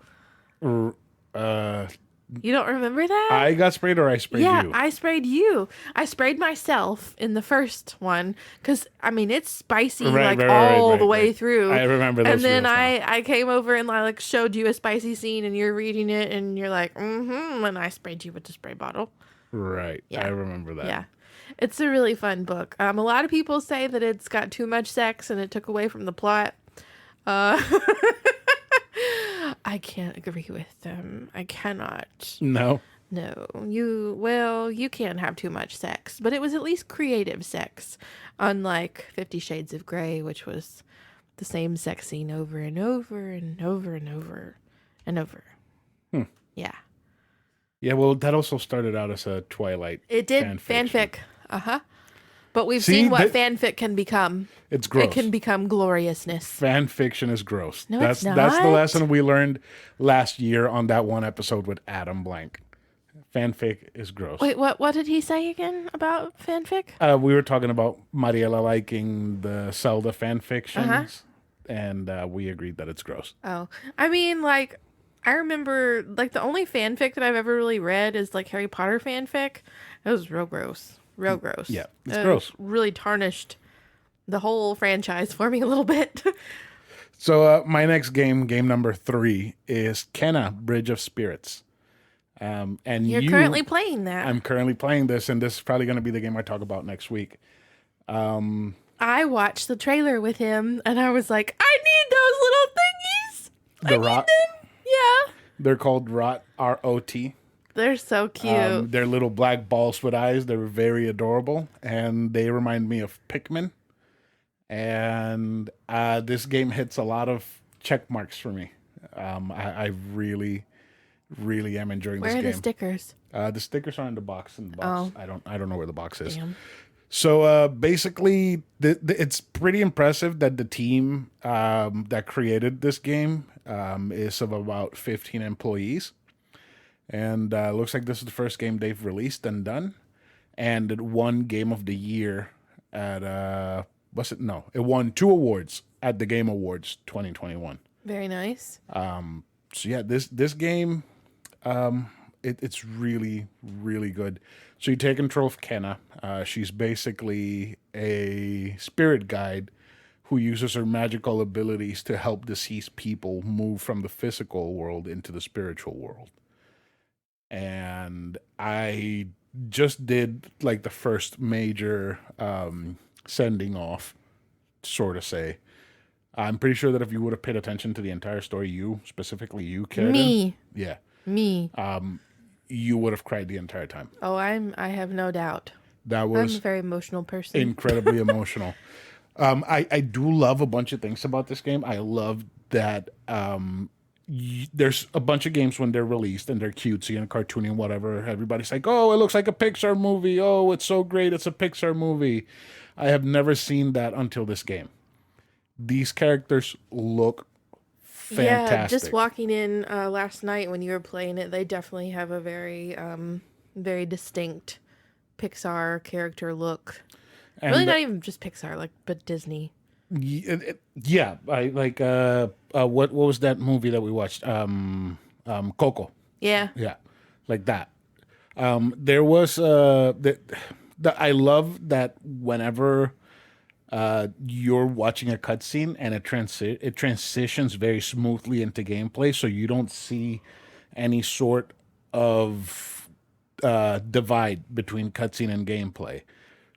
You don't remember that? I got sprayed or I sprayed Yeah, you? I sprayed you. I sprayed myself in the first one because I mean it's spicy like all the way through. I remember those And then reels now. I came over and I like showed you a spicy scene and you're reading it and you're like, mm-hmm, and I sprayed you with the spray bottle. Right. Yeah. I remember that. Yeah. It's a really fun book. A lot of people say that it's got too much sex and it took away from the plot. Uh I can't agree with them. I cannot. No. No, you can't have too much sex, but it was at least creative sex, unlike 50 Shades of Grey, which was the same sex scene over and over and over and over and over. Yeah. Yeah, well, that also started out as a Twilight. It did fanfic. Uh-huh. But we've seen what fanfic can become. It's gross. It can become gloriousness. Fan fiction is gross. No, it's not. That's the lesson we learned last year on that one episode with Adam Blank. Fanfic is gross. Wait, what did he say again about fanfic? We were talking about Mariela liking the Zelda fanfictions, and we agreed that it's gross. Oh, I mean, like, I remember, like, the only fanfic that I've ever really read is, like, Harry Potter fanfic. It was real gross. Real gross. Yeah, it's gross. Really tarnished the whole franchise for me a little bit. So my next game number 3, is Kenna, Bridge of Spirits. And You're currently playing that. I'm currently playing this, and this is probably going to be the game I talk about next week. I watched the trailer with him, and I was like, I need those little thingies. The rot. Yeah. They're called rot, R-O-T. They're so cute. They're little black balls with eyes. They're very adorable, and they remind me of Pikmin. And this game hits a lot of check marks for me. I really am enjoying this game. Where are the stickers? The stickers are in the box. Oh. I don't know where the box is. Damn. So basically, it's pretty impressive that the team that created this game is of about 15 employees. And looks like this is the first game they've released and done. And it won Game of the Year at, it won 2 awards at the Game Awards 2021. Very nice. So yeah, this game, it's really, really good. So you take control of Kenna. She's basically a spirit guide who uses her magical abilities to help deceased people move from the physical world into the spiritual world. And I just did like the first major sending off, sort of say. I'm pretty sure that if you would have paid attention to the entire story, specifically you, Karradyne. Me. Yeah. Me. You would have cried the entire time. Oh, I have no doubt. That was I'm a very emotional person. incredibly emotional. I do love a bunch of things about this game. I love that there's a bunch of games when they're released and they're cutesy and cartoony and whatever. Everybody's like, oh, it looks like a Pixar movie. Oh, it's so great. It's a Pixar movie. I have never seen that until this game. These characters look fantastic. Yeah, just walking in last night when you were playing it, they definitely have a very, very distinct Pixar character look. And really, not even just Pixar, but Disney. Yeah, I like what was that movie that we watched? Coco. Yeah. Yeah, like that. There was I love that whenever you're watching a cutscene and it transitions very smoothly into gameplay, so you don't see any sort of divide between cutscene and gameplay.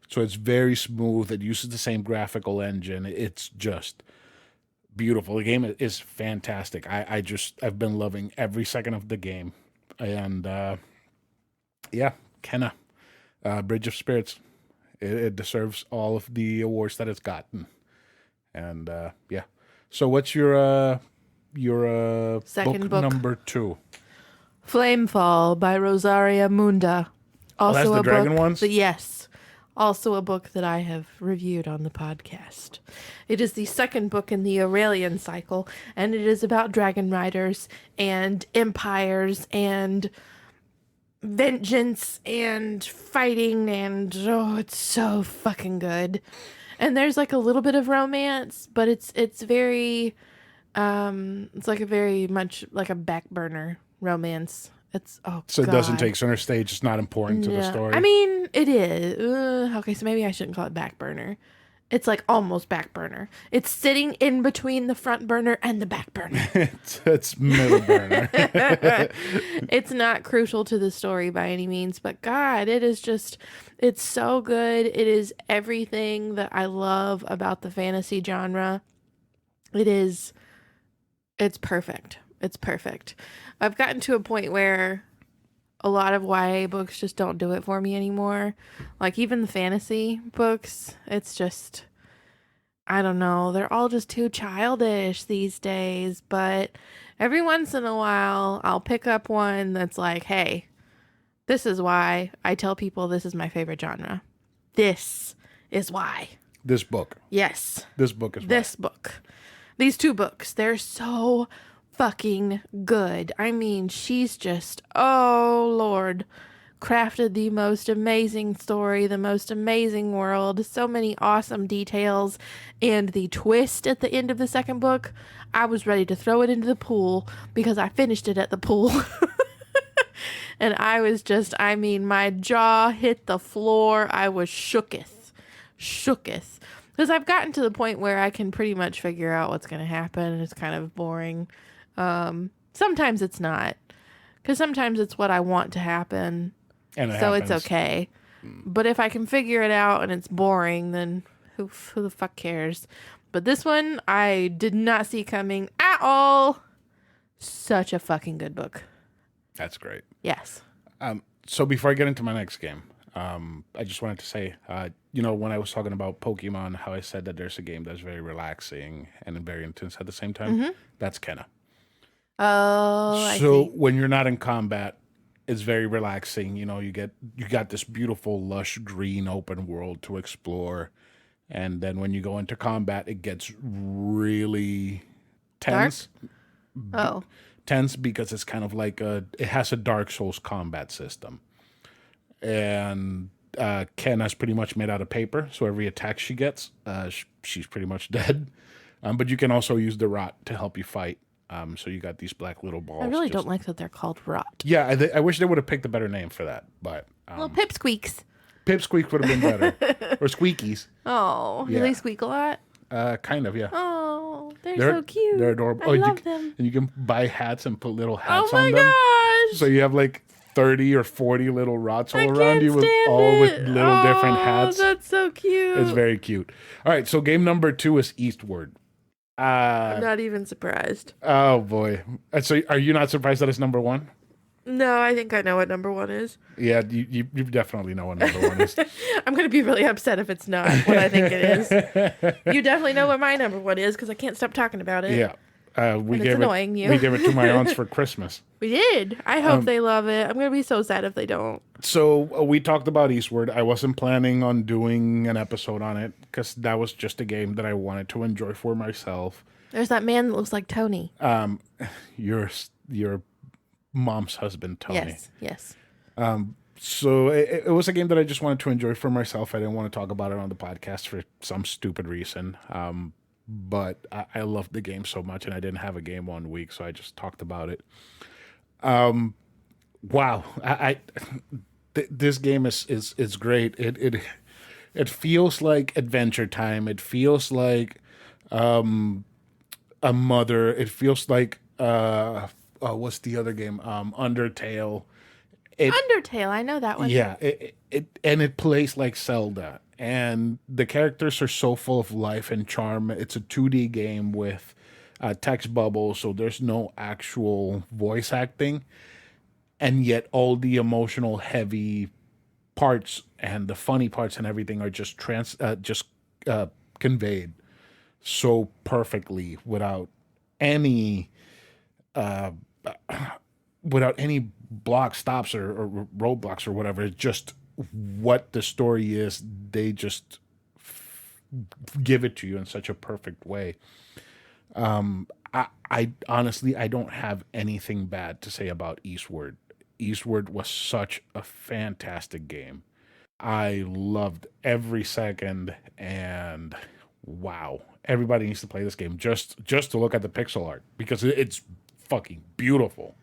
So it's very smooth. It uses the same graphical engine. It's just beautiful. The game is fantastic. I've been loving every second of the game. And yeah, Kenna, Bridge of Spirits. It deserves all of the awards that it's gotten. And yeah. So what's your Second book. number 2? Flamefall by Rosaria Munda. Also that's the a dragon book ones? Yes. Also a book that I have reviewed on the podcast. It is the second book in the Aurelian cycle, and it is about dragon riders and empires and vengeance and fighting, and oh, it's so fucking good. And there's like a little bit of romance, but it's very it's like a very much like a back burner romance. It's So it doesn't take center stage. It's not important to the story. I mean, it is. Okay, so maybe I shouldn't call it back burner. It's like almost back burner. It's sitting in between the front burner and the back burner. It's middle burner. It's not crucial to the story by any means, but God, it's so good. It is everything that I love about the fantasy genre. It's perfect. It's perfect. I've gotten to a point where a lot of YA books just don't do it for me anymore. Like even the fantasy books, it's just, I don't know, they're all just too childish these days. But every once in a while, I'll pick up one that's like, hey, this is why I tell people this is my favorite genre. This is why. This book. Yes. This book is why. This book. These two books, they're so fucking good. I mean, she's just, oh Lord, crafted the most amazing story, the most amazing world, so many awesome details, and the twist at the end of the second book, I was ready to throw it into the pool because I finished it at the pool. And I was just, I mean, my jaw hit the floor. I was shooketh. Because I've gotten to the point where I can pretty much figure out what's going to happen, and it's kind of boring. Sometimes it's not, because sometimes it's what I want to happen, and so happens. It's okay. But if I can figure it out and it's boring, then who the fuck cares? But this one, I did not see coming at all. Such a fucking good book. That's great. Yes. So before I get into my next game, I just wanted to say, when I was talking about Pokemon, how I said that there's a game that's very relaxing and very intense at the same time. That's Kenna. Oh, I so see. When you're not in combat, it's very relaxing. You got this beautiful, lush, green, open world to explore, and then when you go into combat, it gets really tense. Oh. Tense because it's kind of like it has a Dark Souls combat system. And Kenna's pretty much made out of paper, so every attack she gets, she's pretty much dead. But you can also use the rot to help you fight. So you got these black little balls. I really don't like that they're called rot. Yeah, I wish they would have picked a better name for that. But well, pipsqueaks. Pipsqueaks would have been better. Or squeakies. Oh, do they squeak a lot? Kind of, yeah. Oh, they're so cute. They're adorable. I love them. And you can buy hats and put little hats on them. Oh my gosh! So you have like 30 or 40 little rots all around you with little different hats. Oh, that's so cute. It's very cute. All right, so game number 2 is Eastward. I'm not even surprised. Oh boy. So are you not surprised that it's number 1? No, I think I know what number 1 is. Yeah, you definitely know what number 1 is. I'm going to be really upset if it's not what I think it is. You definitely know what my number 1 is because I can't stop talking about it. Yeah. We gave it to my aunts for Christmas. We did. I hope they love it. I'm going to be so sad if they don't. So we talked about Eastward. I wasn't planning on doing an episode on it because that was just a game that I wanted to enjoy for myself. There's that man that looks like Tony. Your mom's husband, Tony. Yes. So it was a game that I just wanted to enjoy for myself. I didn't want to talk about it on the podcast for some stupid reason. But I loved the game so much, and I didn't have a game 1 week, so I just talked about it. Wow, this game is great. It feels like Adventure Time. It feels like a mother. It feels like what's the other game? Undertale. Undertale, I know that one. Yeah, it plays like Zelda. And the characters are so full of life and charm. It's a 2D game with text bubbles, so there's no actual voice acting. And yet all the emotional, heavy parts and the funny parts and everything are just conveyed so perfectly without any block stops or roadblocks or whatever. It's just what the story is. They just give it to you in such a perfect way. I honestly, I don't have anything bad to say about Eastward. Eastward was such a fantastic game. I loved every second, and wow, everybody needs to play this game just to look at the pixel art because it's fucking beautiful.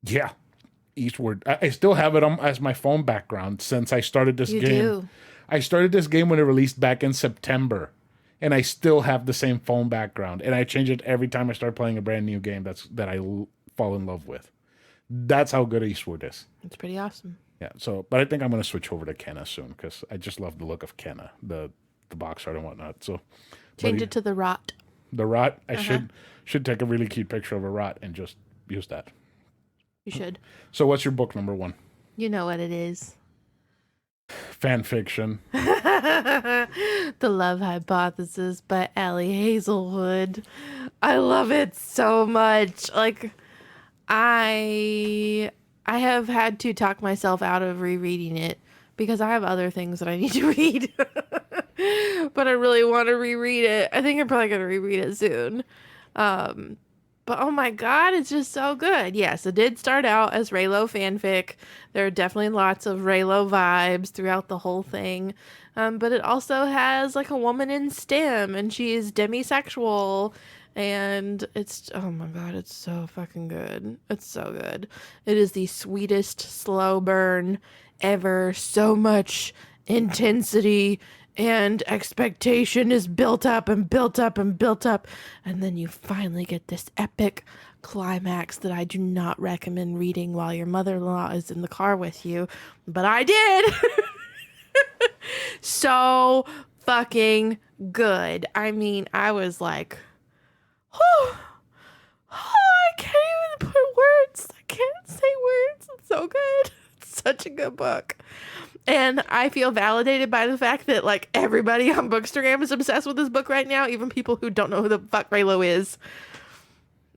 Yeah, Eastward. I still have it on as my phone background since I started this You game. do. I started this game when it released back in September, and I still have the same phone background. And I change it every time I start playing a brand new game that I fall in love with. That's how good Eastward is. It's pretty awesome. Yeah. So, but I think I'm going to switch over to Kenna soon because I just love the look of Kenna, the box art and whatnot. So, Change it to the rot. the rot. I should take a really cute picture of a rot and just use that. You should. So, what's your book number 1? You know what it is. Fan fiction. The Love Hypothesis by Allie Hazelwood. I love it so much. Like, I have had to talk myself out of rereading it because I have other things that I need to read. But I really want to reread it. I think I'm probably going to reread it soon. But oh my god, it's just so good. Yes, it did start out as Raylo fanfic. There are definitely lots of Raylo vibes throughout the whole thing. But it also has like a woman in STEM and she is demisexual. And it's, oh my god, it's so fucking good. It's so good. It is the sweetest slow burn ever. So much intensity and expectation is built up and built up and built up. And then you finally get this epic climax that I do not recommend reading while your mother-in-law is in the car with you. But I did. So fucking good. I mean, I was like, oh, I can't even put words. I can't say words. It's so good. It's such a good book. And I feel validated by the fact that, like, everybody on Bookstagram is obsessed with this book right now, even people who don't know who the fuck Raylo is.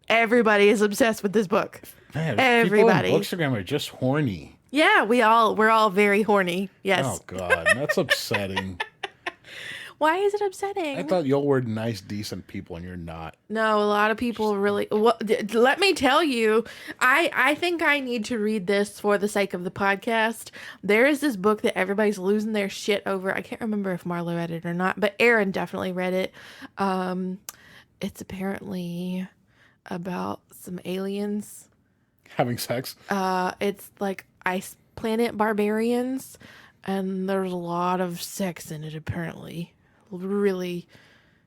Everybody is obsessed with this book. Man, everybody. People on Bookstagram are just horny. Yeah, we're all very horny. Yes. Oh, God. That's upsetting. Why is it upsetting? I thought y'all were nice, decent people, and you're not. No, a lot of people really. Well, let me tell you, I think I need to read this for the sake of the podcast. There is this book that everybody's losing their shit over. I can't remember if Marlo read it or not, but Aaron definitely read it. It's apparently about some aliens Having sex? It's like ice planet barbarians, and there's a lot of sex in it apparently. Really,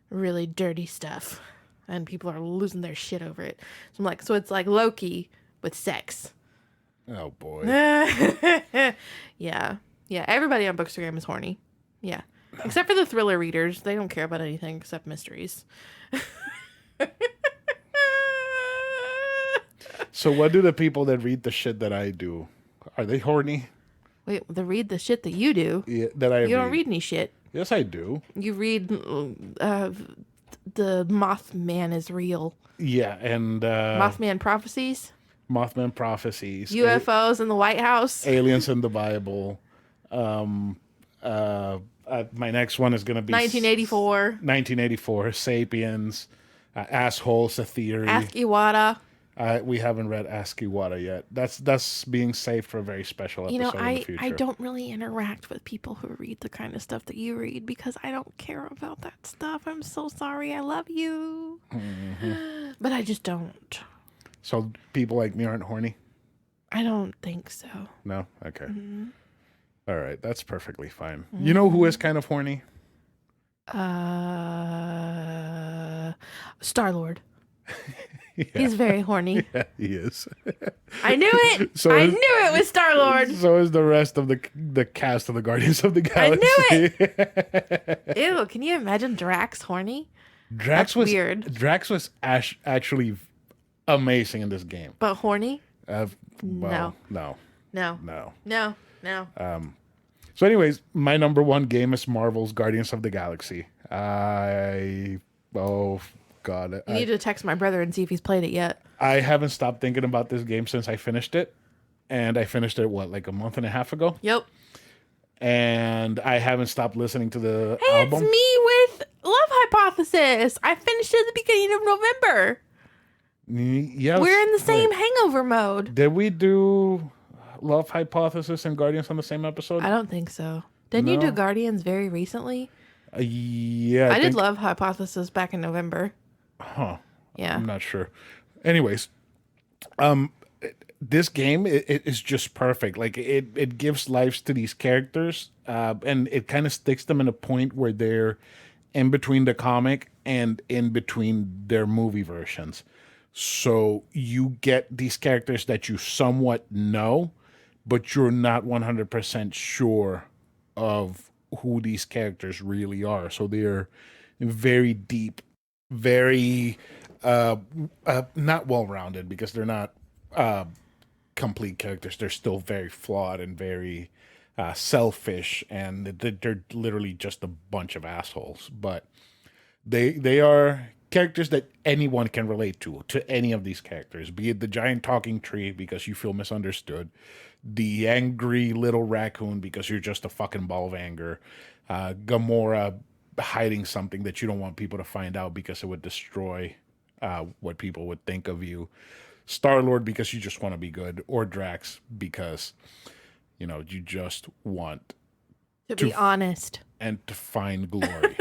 really dirty stuff. And people are losing their shit over it. So I'm like, so it's like Loki with sex. Oh, boy. Yeah. Yeah, everybody on Bookstagram is horny. Yeah. Except for the thriller readers. They don't care about anything except mysteries. So what do the people that read the shit that I do? Are they horny? Wait, they read the shit that you do. Yeah, that I You don't read any shit. Yes, I do. You read the Mothman is real. Yeah, and Mothman prophecies. Mothman prophecies. UFOs in the White House. Aliens in the Bible. My next one is going to be 1984. 1984. Sapiens. Assholes, a theory. Ask Iwata. We haven't read Ask Iwata yet. That's being saved for a very special episode in the future. I don't really interact with people who read the kind of stuff that you read because I don't care about that stuff. I'm so sorry. I love you. Mm-hmm. But I just don't. So people like me aren't horny? I don't think so. No? Okay. Mm-hmm. All right. That's perfectly fine. Mm-hmm. You know who is kind of horny? Star-Lord. Yeah. He's very horny. Yeah, he is. I knew it. I knew it was Star-Lord. So is the rest of the cast of the Guardians of the Galaxy. I knew it. Ew, can you imagine Drax horny? That's weird. Drax was actually amazing in this game. But horny? No. So anyways, my number one game is Marvel's Guardians of the Galaxy. God. You need to text my brother and see if he's played it yet. I haven't stopped thinking about this game since I finished it. And I finished it, like a month and a half ago? Yep. And I haven't stopped listening to the hey, album. It's me with Love Hypothesis. I finished it at the beginning of November. Yeah, we're in the same hangover mode. Did we do Love Hypothesis and Guardians on the same episode? I don't think so. Didn't you do Guardians very recently? Yeah. I did Love Hypothesis back in November. Huh. Yeah. I'm not sure. Anyways, this game it is just perfect. Like it gives lives to these characters, and it kind of sticks them in a point where they're in between the comic and in between their movie versions. So you get these characters that you somewhat know, but you're not 100% sure of who these characters really are. So they're very deep, very not well rounded because they're not complete characters. They're still very flawed and very selfish, and they're literally just a bunch of assholes. But they are characters that anyone can relate to any of these characters, be it the giant talking tree because you feel misunderstood, the angry little raccoon because you're just a fucking ball of anger, Gamora hiding something that you don't want people to find out because it would destroy what people would think of you, Star-Lord because you just want to be good, or Drax because you just want To be honest. and to find glory.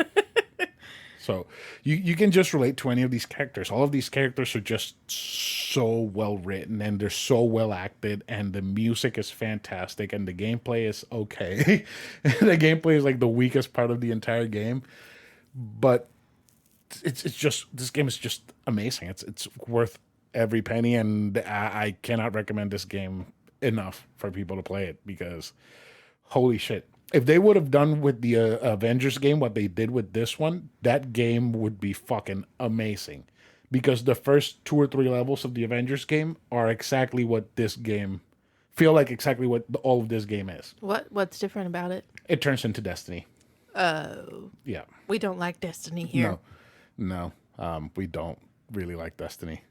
So you can just relate to any of these characters. All of these characters are just so well written, and they're so well acted, and the music is fantastic, and the gameplay is okay. The gameplay is like the weakest part of the entire game, but it's just, this game is just amazing. It's worth every penny, and I cannot recommend this game enough for people to play it because holy shit. If they would have done with the Avengers game what they did with this one, that game would be fucking amazing. Because the first 2 or 3 levels of the Avengers game are exactly what this game feel like, exactly what all of this game is. What's different about it? It turns into Destiny. Oh. Yeah. We don't like Destiny here. No, we don't really like Destiny.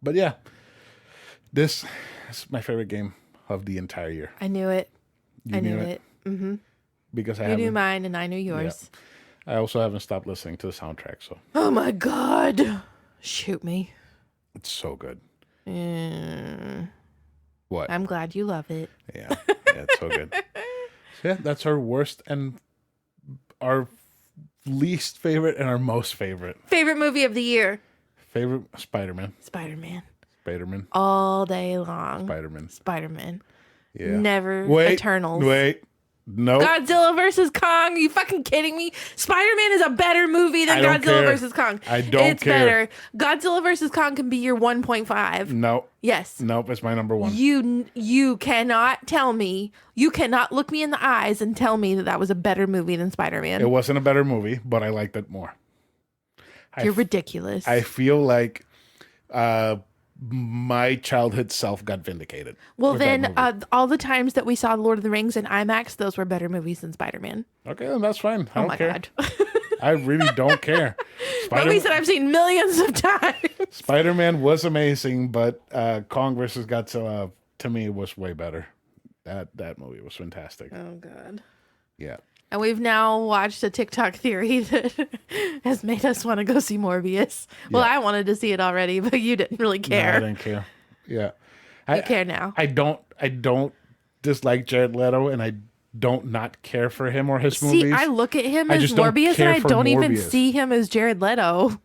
But yeah, this is my favorite game of the entire year. I knew it. You knew it. Mm-hmm. Because You knew mine and I knew yours. Yeah. I also haven't stopped listening to the soundtrack, so. Oh my God. Shoot me. It's so good. Mm. What? I'm glad you love it. Yeah, it's so good. So yeah, that's our worst and our least favorite and our most favorite. Favorite movie of the year? Favorite Spider-Man. Spider-Man. Spider-Man. All day long. Spider-Man. Spider-Man. Yeah. Never Eternals. No. Godzilla versus Kong. You fucking kidding me? Spider-Man is a better movie than Godzilla versus Kong. I don't care. It's better. Godzilla versus Kong can be your 1.5. No. Yes. Nope, it's my number 1. You cannot tell me. You cannot look me in the eyes and tell me that was a better movie than Spider-Man. It wasn't a better movie, but I liked it more. You're ridiculous. I feel like my childhood self got vindicated. Well, then all the times that we saw Lord of the Rings in IMAX, those were better movies than Spider-Man. Okay, then that's fine. I don't care. God. I really don't care. Movies that I've seen millions of times. Spider-Man was amazing, but Kong versus Godzilla to me was way better. That movie was fantastic. Oh God. Yeah. And we've now watched a TikTok theory that has made us want to go see Morbius. Well, I wanted to see it already, but you didn't really care. No, I didn't care. Yeah. I care now. I don't dislike Jared Leto, and I don't not care for him or his movies. See, I look at him as Morbius, and I don't even see him as Jared Leto.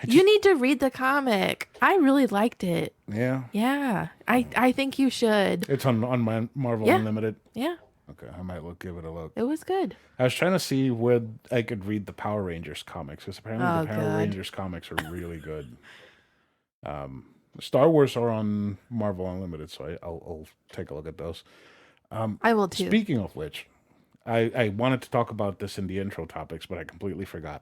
You need to read the comic. I really liked it. Yeah. Yeah. I think you should. It's on my Marvel Unlimited. Yeah. Okay, I might give it a look. It was good. I was trying to see where I could read the Power Rangers comics, because apparently the Power Rangers comics are really good. Star Wars are on Marvel Unlimited, so I'll take a look at those. I will too. Speaking of which, I wanted to talk about this in the intro topics, but I completely forgot.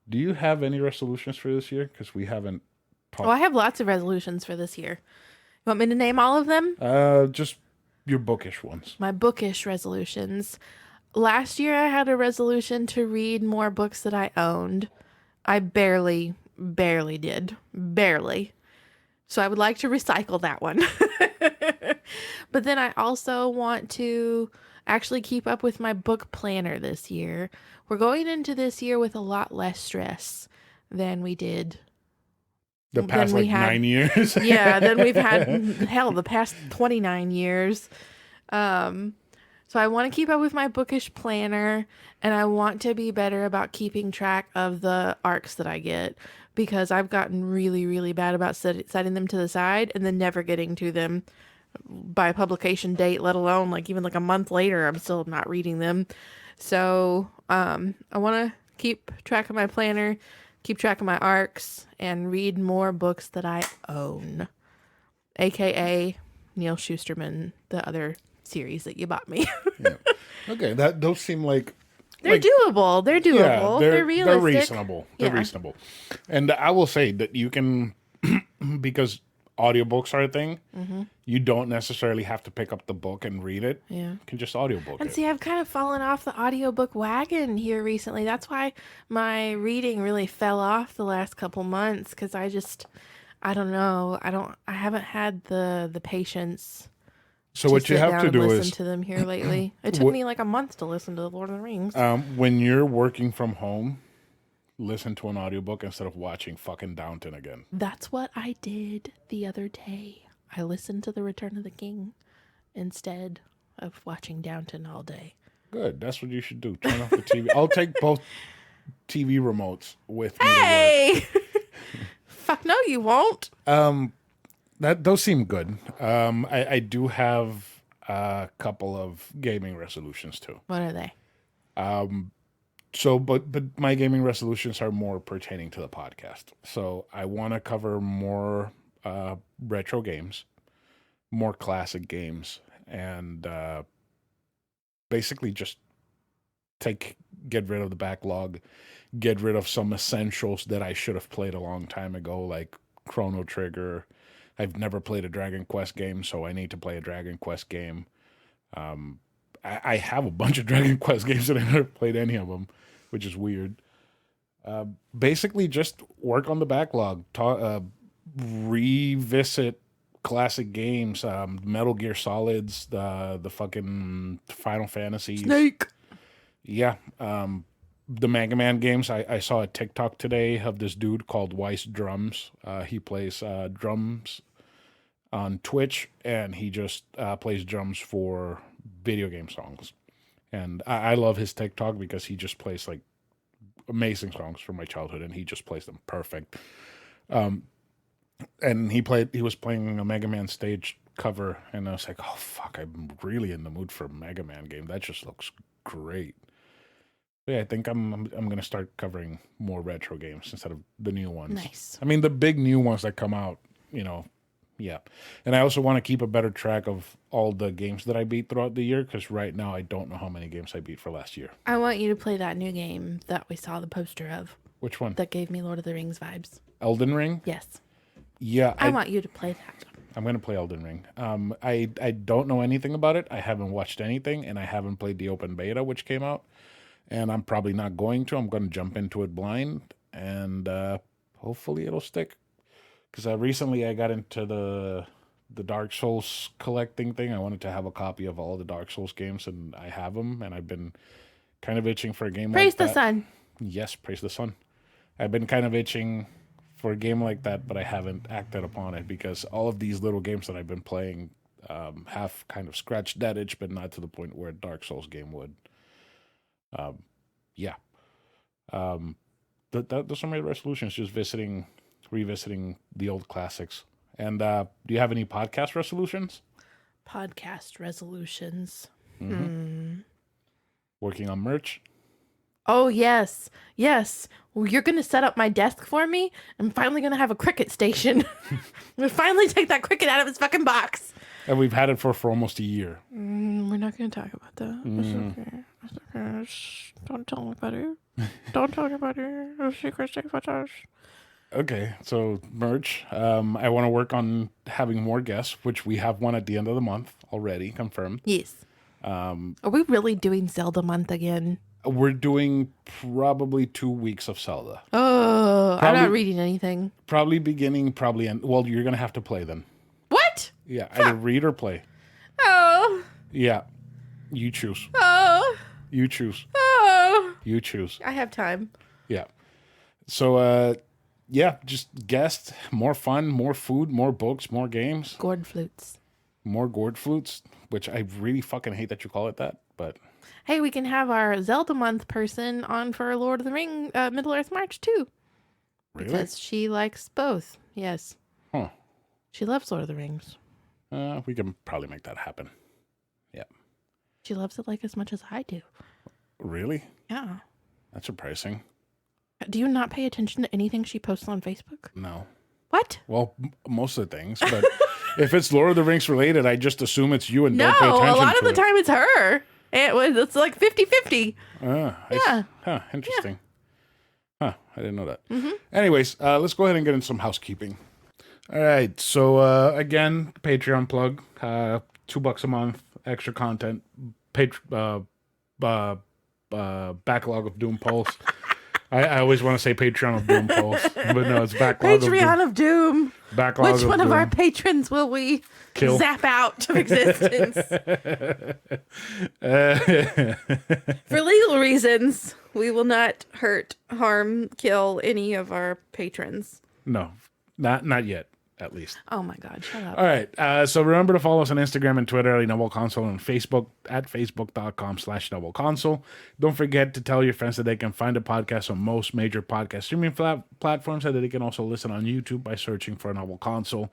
Do you have any resolutions for this year? Because we haven't talked. Oh, I have lots of resolutions for this year. You want me to name all of them? Just your bookish ones. My bookish resolutions. Last year, I had a resolution to read more books that I owned. I barely did. Barely. So I would like to recycle that one. But then I also want to actually keep up with my book planner this year. We're going into this year with a lot less stress than we did. The past 9 years. Yeah, then we've had, the past 29 years. So I want to keep up with my bookish planner, and I want to be better about keeping track of the arcs that I get, because I've gotten really, really bad about setting them to the side and then never getting to them by publication date, let alone like even like a month later, I'm still not reading them. So I want to keep track of my planner, keep track of my arcs, and read more books that I own, aka Neil Schusterman, the other series that you bought me. Yeah. Okay, those seem like They're doable. They're doable. yeah, they're realistic. They're reasonable. They're Yeah. reasonable. And I will say that you can, because audiobooks are a thing, you don't necessarily have to pick up the book and read it. Yeah. You can just audiobook And it. see, I've kind of fallen off the audiobook wagon here recently. That's why my reading really fell off the last couple months, because I don't know. I haven't had the patience So to what you sit have down to and do listen is, to them here lately. It took me like a month to listen to The Lord of the Rings. when you're working from home, listen to an audiobook instead of watching fucking Downton again. That's what I did the other day. I listened to The Return of the King instead of watching Downton all day. Good. That's what you should do. Turn off the TV. I'll take both TV remotes with me to work. Hey! Fuck no, you won't. Those seem good. I do have a couple of gaming resolutions too. What are they? So, but my gaming resolutions are more pertaining to the podcast. So I want to cover more retro games, more classic games, and basically just get rid of the backlog, get rid of some essentials that I should have played a long time ago, like Chrono Trigger. I've never played a Dragon Quest game, so I need to play a Dragon Quest game. I have a bunch of Dragon Quest games and I never played any of them, which is weird. Basically, just work on the backlog. Revisit classic games, Metal Gear Solids, the fucking Final Fantasies. Snake. Yeah. The Mega Man games. I saw a TikTok today of this dude called Weiss Drums. He plays drums on Twitch, and he just plays drums for video game songs. And I love his TikTok because he just plays like amazing songs from my childhood, and he just plays them perfect. And he was playing a Mega Man stage cover, and I was like, oh fuck, I'm really in the mood for a Mega Man game. That just looks great. But yeah, I think I'm gonna start covering more retro games instead of the new ones. Nice. I mean, the big new ones that come out, yeah. And I also want to keep a better track of all the games that I beat throughout the year, because right now I don't know how many games I beat for last year. I want you to play that new game that we saw the poster of. Which one? That gave me Lord of the Rings vibes. Elden Ring? Yes. Yeah. I want you to play that. I'm going to play Elden Ring. I don't know anything about it. I haven't watched anything, and I haven't played the open beta, which came out. And I'm probably not going to. I'm going to jump into it blind, and hopefully it'll stick. Because recently I got into the Dark Souls collecting thing. I wanted to have a copy of all the Dark Souls games, and I have them, and I've been kind of itching for a game Praise like that. the sun. Yes, praise the sun. I've been kind of itching for a game like that, but I haven't acted upon it because all of these little games that I've been playing have kind of scratched that itch, but not to the point where a Dark Souls game would. Yeah. Those are my resolutions, just revisiting the old classics. And do you have any podcast resolutions? Podcast resolutions. Working on merch? Oh, yes. Yes. Well, you're going to set up my desk for me. I'm finally going to have a cricket station. We'll finally take that cricket out of its fucking box. And we've had it for almost a year. We're not going to talk about that. It's okay. It's okay. Shh. Don't tell anybody. Don't tell anybody. The secret stay with us. Okay, so merch. I want to work on having more guests, which we have one at the end of the month already confirmed. Yes. Are we really doing Zelda month again? We're doing probably 2 weeks of Zelda. Oh, I'm not reading anything. Probably beginning, probably end. Well, you're going to have to play then. What? Yeah, either read or play. Oh. Yeah, you choose. Oh. You choose. Oh. You choose. I have time. Yeah. So, yeah, just guests, more fun, more food, more books, more games. Gourd flutes. More gourd flutes, which I really fucking hate that you call it that, but... Hey, we can have our Zelda month person on for Lord of the Ring Middle-earth March too. Really? Because she likes both. Yes. Huh. She loves Lord of the Rings. We can probably make that happen. Yeah. She loves it like as much as I do. Really? Yeah. That's surprising. Do you not pay attention to anything she posts on Facebook? No. What? Well, most of the things, but if it's Lord of the Rings related, I just assume it's you and No, don't pay attention to it. a lot of the time it's her. It's like 50-50. Yeah. Interesting. Yeah. Huh, I didn't know that. Anyways, let's go ahead and get into some housekeeping. All right, so again, Patreon plug, $2 a month, extra content, backlog of Doom Pulse. I always want to say Patreon of Doom Pulse, but no, it's backlog Patreon of Doom. Backlog Which of one Doom. of our patrons will we Kill. zap out of existence? For legal reasons, we will not hurt, harm, kill any of our patrons. No, not yet. At least. Oh my God, shut up. All right. So remember to follow us on Instagram and Twitter at anovelconsole and Facebook at facebook.com/anovelconsole. Don't forget to tell your friends that they can find the podcast on most major podcast streaming platforms and that they can also listen on YouTube by searching for a Novel Console.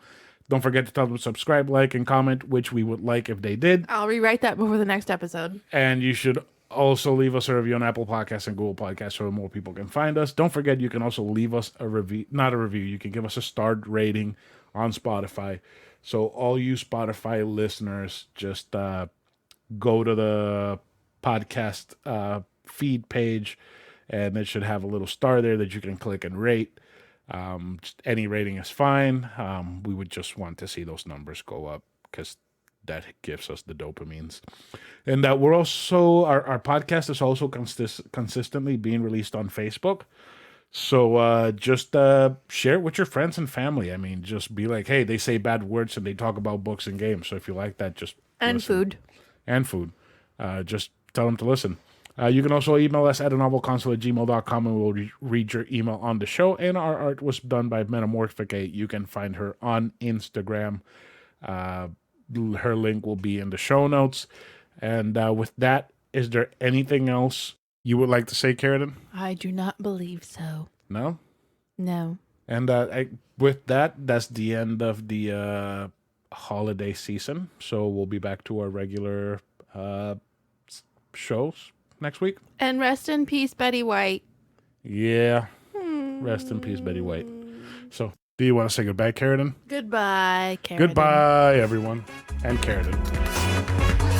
Don't forget to tell them to subscribe, like, and comment, which we would like if they did. I'll rewrite that before the next episode. And you should also leave us a review on Apple Podcasts and Google Podcasts so more people can find us. Don't forget, you can also leave us a review, not a review, you can give us a starred rating on Spotify. So all you Spotify listeners, just go to the podcast feed page, and it should have a little star there that you can click and rate. Just any rating is fine. We would just want to see those numbers go up because that gives us the dopamines. And that we're also, our podcast is also consistently being released on Facebook. So just share it with your friends and family. I mean, just be like, hey, they say bad words and they talk about books and games. So if you like that, just and listen. food. And food. Just tell them to listen. You can also email us at anovelconsole@gmail.com and we'll read your email on the show. And our art was done by Metamorphicate. You can find her on Instagram. Her link will be in the show notes. And with that, is there anything else you would like to say, Karradyne? I do not believe so. No? No. And with that, that's the end of the holiday season. So we'll be back to our regular shows next week. And rest in peace, Betty White. Yeah. Rest in peace, Betty White. So, do you want to say goodbye, Karradyne? Goodbye, Karradyne. Goodbye, everyone. And Karradyne.